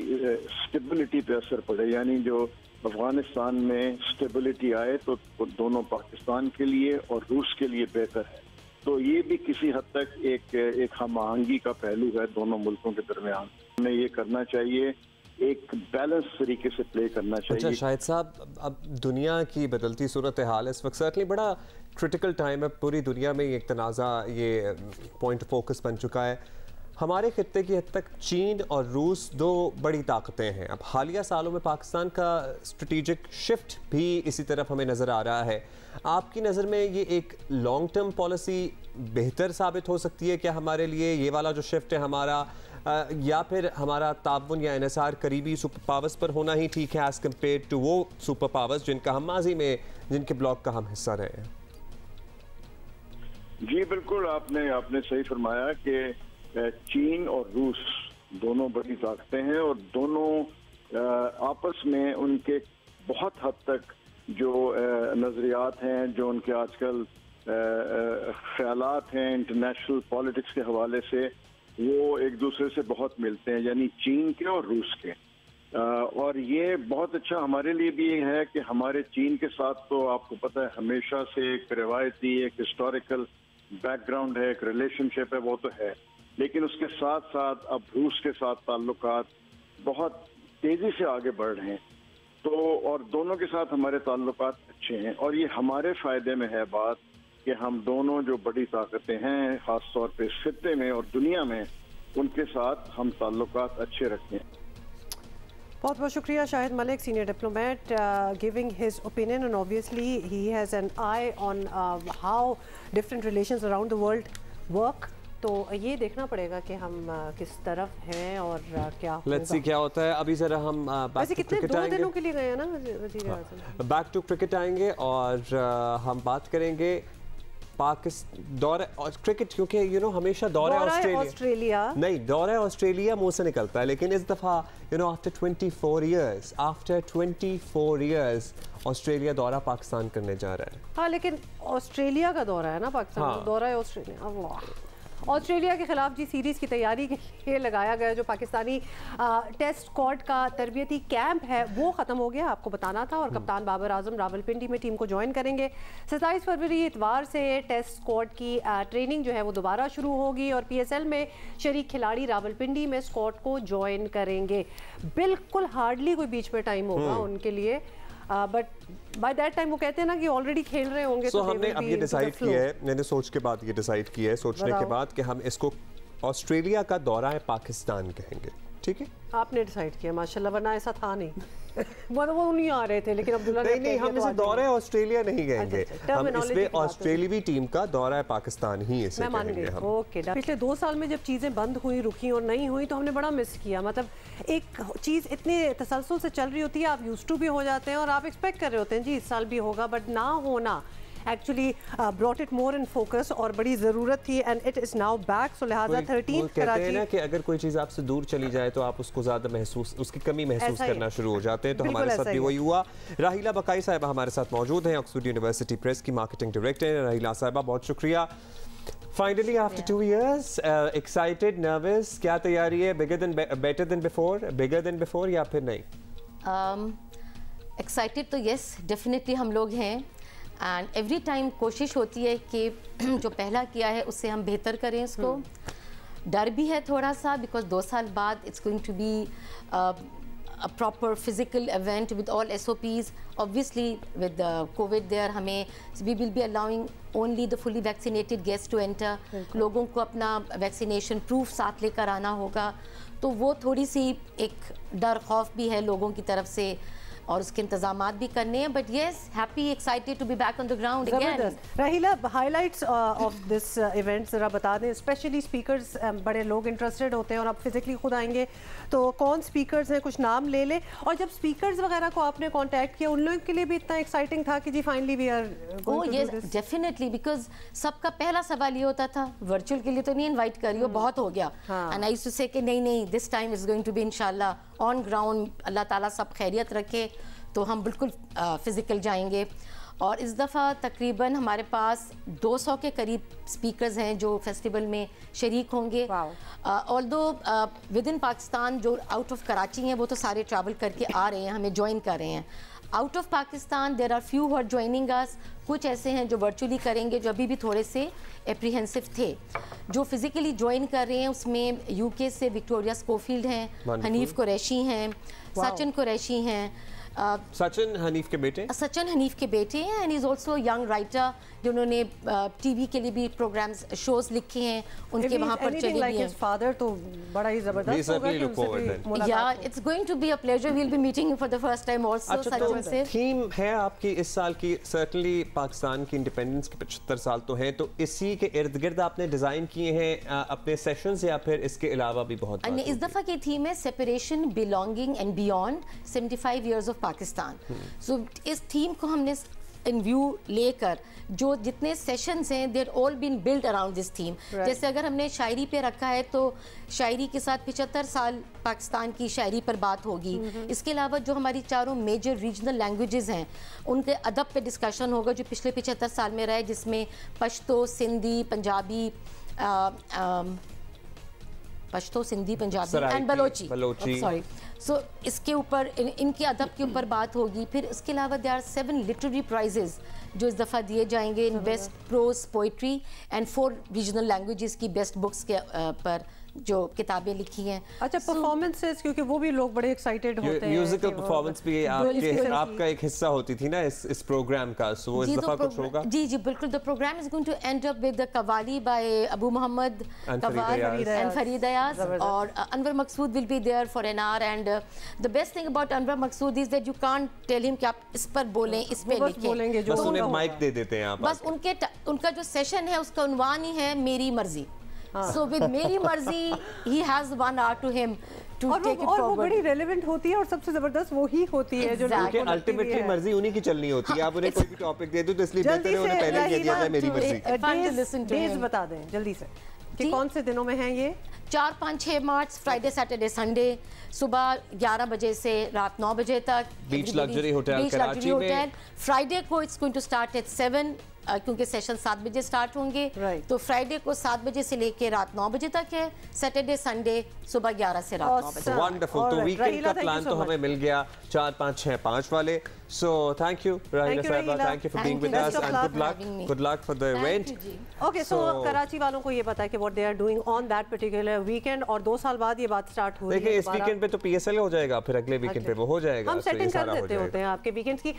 स्टेबिलिटी पे असर पड़े। यानी जो अफगानिस्तान में स्टेबिलिटी आए तो दोनों पाकिस्तान के लिए और रूस के लिए बेहतर है। तो ये भी किसी हद तक एक हम आहंगी का पहलू है दोनों मुल्कों के दरमियान। हमें ये करना चाहिए एक बैलेंस तरीके से प्ले करना चाहिए। अच्छा शाहिद साहब, अब दुनिया की बदलती सूरत हाल इस वक्त सर्टनली बड़ा क्रिटिकल टाइम है, पूरी दुनिया में एक तनाज़ा ये पॉइंट फोकस बन चुका है। हमारे खित्ते की हद तक चीन और रूस दो बड़ी ताकतें हैं। अब हालिया सालों में पाकिस्तान का स्ट्रेटेजिक शिफ्ट भी इसी तरफ हमें नज़र आ रहा है। आपकी नज़र में ये एक लॉन्ग टर्म पॉलिसी बेहतर साबित हो सकती है क्या हमारे लिए, ये वाला जो शिफ्ट है हमारा, या फिर हमारा ताउन या एनएसआर करीबी सुपर पावर्स पर होना ही ठीक है एज़ कम्पेयर टू वो सुपर पावर्स जिनका हम माजी में, जिनके ब्लॉक का हम हिस्सा रहे हैं? जी बिल्कुल, आपने सही फरमाया कि चीन और रूस दोनों बड़ी ताकतें हैं और दोनों आपस में उनके बहुत हद तक जो नज़रियात हैं, जो उनके आजकल ख्यालात हैं इंटरनेशनल पॉलिटिक्स के हवाले से, वो एक दूसरे से बहुत मिलते हैं, यानी चीन के और रूस के। और ये बहुत अच्छा हमारे लिए भी है कि हमारे चीन के साथ तो आपको पता है हमेशा से एक रिवायती, एक हिस्टोरिकल बैकग्राउंड है, एक रिलेशनशिप है, वो तो है, लेकिन उसके साथ साथ अब रूस के साथ ताल्लुकात बहुत तेजी से आगे बढ़ रहे हैं। तो और दोनों के साथ हमारे ताल्लुकात अच्छे हैं और ये हमारे फायदे में है बात कि हम दोनों जो बड़ी ताकतें हैं खास तौर पे इस खित्ते में और दुनिया में, उनके साथ हम ताल्लुकात अच्छे रखते हैं। बहुत बहुत शुक्रिया Shahid Malik, senior diplomat, giving his opinion and obviously he has an I on how different relations around the world work. तो ये देखना पड़ेगा कि हम किस तरफ हैं और क्या लेट्स सी क्या होता है। अभी जरा हम वैसे कितने 2 दिनों के लिए गए हैं ना वज़ीर आज़म? बैक टू क्रिकेट आएंगे और हम बात करेंगे दौरे क्रिकेट, क्योंकि हमेशा दौरा ऑस्ट्रेलिया नहीं, दौरा ऑस्ट्रेलिया मुंह से निकलता है, लेकिन इस दफ़ा आफ्टर 24 इयर्स ऑस्ट्रेलिया दौरा पाकिस्तान करने जा रहा है। हाँ, लेकिन ऑस्ट्रेलिया का दौरा है ना पाकिस्तान, हाँ। दौरा है ऑस्ट्रेलिया। अल्लाह, ऑस्ट्रेलिया के खिलाफ जी सीरीज़ की तैयारी के लिए लगाया गया जो पाकिस्तानी टेस्ट स्क्वाड का तरबियती कैंप है वो ख़त्म हो गया, आपको बताना था। और कप्तान बाबर आजम रावलपिंडी में टीम को ज्वाइन करेंगे। 27 फरवरी इतवार से टेस्ट स्क्वाड की ट्रेनिंग जो है वो दोबारा शुरू होगी और PSL में शरीक खिलाड़ी रावलपिंडी में स्क्वाड को ज्वाइन करेंगे। बिल्कुल हार्डली कोई बीच में टाइम होगा उनके लिए, बट बाय दैट टाइम वो कहते हैं ना कि ऑलरेडी खेल रहे होंगे। तो हमने अब ये डिसाइड किया है, मैंने सोच के बाद ये डिसाइड किया है, सोचने के बाद कि हम इसको ऑस्ट्रेलिया का दौरा है पाकिस्तान कहेंगे। ठीक है, आपने डिसाइड किया, माशाल्लाह, वरना ऐसा था नहीं। वो नहीं आ रहे थे, लेकिन अब्दुल्ला नहीं, हम इसे दौरा ऑस्ट्रेलिया नहीं कहेंगे, हम इसमें ऑस्ट्रेलियावी टीम का दौरा है पाकिस्तान ही इसे कहेंगे हम। ओके, पिछले 2 साल में जब चीज़ें बंद हुई, रुकी और नहीं हुई, तो हमने बड़ा मिस किया। मतलब एक चीज़ इतने तसलसल से चल रही होती है, आप यूज्ड टू भी हो जाते हैं और आप एक्सपेक्ट कर रहे होते हैं जी इस साल भी होगा, बट ना होना actually brought it more in focus और बड़ी ज़रूरत थी and it is now back. So लिहाजा 13 कहते हैं ना कि अगर कोई चीज़ आपसे दूर चली जाए तो आप उसको ज़्यादा महसूस, उसकी कमी महसूस करना शुरू हो जाते हैं। तो हमारे साथ भी वही हुआ। राहिला बकाई साहिबा हमारे साथ मौजूद हैं, ऑक्सफोर्ड यूनिवर्सिटी प्रेस की मार्केटिंग डायरेक्टर। राहिला साहिबा, बहुत शुक्रिया। Finally after 2 years, excited, nervous, क्या तैयारी है? बेटर देन बिफोर या फिर नहीं? एक्साइटेड तो यस डेफिनेटली हम लोग हैं एंड एवरी टाइम कोशिश होती है कि जो पहला किया है उससे हम बेहतर करें इसको। डर भी है थोड़ा सा बिकॉज 2 साल बाद it's going to be a proper physical event with all SOPs. Obviously with the COVID there हमें we will be allowing only the fully vaccinated guests to enter. लोगों को अपना वैक्सीनेशन प्रूफ साथ लेकर आना होगा, तो वो थोड़ी सी एक डर खौफ भी है लोगों की तरफ से और उसके इंतजामात भी करने हैं। But yes, happy, excited to be back on the ground again. Rahila, highlights of this event ज़रा बता दें, स्पेशली स्पीकर्स, बड़े लोग इंटरेस्टेड होते हैं और आप फिजिकली खुद आएंगे, तो कौन स्पीकर्स हैं, कुछ नाम ले लें। और जब स्पीकर्स वगैरह को आपने कांटेक्ट किया, उन लोगों के लिए भी इतना एक्साइटिंग था कि जी finally we are going to do this? Definitely, because सबका पहला सवाल ये होता था वर्चुअल के लिए तो नहीं इन्वाइट करियो, बहुत हो गया। And I used to say कि नहीं, this time is going to be इंशाल्लाह ऑन ग्राउंड, अल्लाह ताला सब खैरियत रखे, तो हम बिल्कुल फिजिकल जाएंगे। और इस दफ़ा तकरीबन हमारे पास 200 के करीब स्पीकर्स हैं जो फेस्टिवल में शरीक होंगे। ऑल्दो विद इन पाकिस्तान जो आउट ऑफ कराची हैं वो तो सारे ट्रैवल करके आ रहे हैं, हमें ज्वाइन कर रहे हैं। Out of Pakistan there are few who are joining us, कुछ ऐसे हैं जो वर्चुअली करेंगे जो अभी भी थोड़े से एप्रीहेंसिव थे। जो फिजिकली ज्वाइन कर रहे हैं उसमें यूके से विक्टोरिया स्कोफील्ड हैं, हनीफ कुरैशी हैं, सचिन कुरैशी हैं। सचिन हनीफ के बेटे? सचिन हनीफ के बेटे हैं and is also young writer जिन्होंने टीवी के लिए भी प्रोग्राम्स शोज लिखे हैं, उनके वहाँ पर चले भी हैं। फादर तो बड़ा ही जबरदस्त होगा कि उनसे या it's going to be a pleasure, we will be meeting for the first time also. Sachin से थीम है आपकी इस साल की, सर्टेनली पाकिस्तान की इंडिपेंडेंस के 75 साल तो हैं, तो इसी के इर्द गिर्द आपने डिज़ाइन किए हैं अपने सेशंस या फिर इसके अलावा भी बहुत? इस दफ़ा की थीम है separation, belonging and beyond 75 years of Pakistan. So इस थीम को हमने इन व्यू लेकर जो जितने सेशंस हैं there all been build around this theme. जैसे अगर हमने शायरी पे रखा है तो शायरी के साथ 75 साल पाकिस्तान की शायरी पर बात होगी। इसके अलावा जो हमारी चारों मेजर रीजनल लैंग्वेजेस हैं उनके अदब पे डिस्कशन होगा जो पिछले 75 साल में रहा है, जिसमें पश्तो, सिंधी, पंजाबी, पश्तो, सिंधी, पंजाबी एंड बलोची। सॉरी, सो इसके ऊपर इनके अदब के ऊपर बात होगी। फिर इसके अलावा दे आर 7 लिटरेरी प्राइजेस जो इस दफ़ा दिए जाएंगे इन best prose poetry and 4 regional languages की बेस्ट बुक्स के पर जो किताबें लिखी हैं। अच्छा, परफॉर्मेंसेस क्योंकि वो भी लोग बड़े एक्साइटेड होते हैं। म्यूजिकल परफॉर्मेंस भी आपका एक हिस्सा होती थी ना इस प्रोग्राम का, सो इस दफा कुछ होगा? जी जी बिल्कुल। The programme is going to end up with the qawwali by Abu Mohammad and Farid Ayaz, और Anwar Maqsood will be there for an hour. And the best thing about Anwar Maqsood is that you can't tell him कि आप इस पर बोलें, इस पे लिखें, बस उन्हें माइक दे देते हैं आप। बस उनका जो सेशन है उसका उन्वान ही है मेरी मर्जी। So with मेरी मर्जी he has 1 hour to him to take it forward। और वो बड़ी रेलेवेंट होती है और सबसे जबरदस्त वो ही होती है जो अल्टीमेटली मर्जी उन्हीं की चलनी होती है। आप उन्हें कोई भी टॉपिक दे दो तो इसलिए बेहतर है उन्हें पहले कह दिया जाए मेरी मर्जी। डेज बता दें जल्दी से कि कौन से दिनों में हैं ये? 4, 5, 6 मार्च, फ्राइडे, सैटरडे, संडे, सुबह 11 बजे से रात 9 बजे तक। बीच लग्जरी होटल कराची में। फ्राइडे को it's going to start at 7 क्योंकि सेशन 7 बजे स्टार्ट होंगे, तो फ्राइडे को 7 बजे से लेके रात 9 बजे तक है, सैटरडे संडे सुबह 11 से रात 9 बजे। वंडरफुल। तो वीकेंड का प्लान तो हमें मिल गया 4, 5, 6, 5 वाले। So thank you Rahila Sahiba, thank you for being with us and good luck for the event. Okay, so Karachi वालों को ये पता है कि what they are doing on that particular weekend, और 2 साल बाद ये बात स्टार्ट हुई है। देखिए इस वीकेंड पे तो पीएसएल हो जाएगा, फिर अगले वीकेंड पे वो हो जाएगा। हम सेटिंग कर देते होते हैं आपके वीकेंड्स की।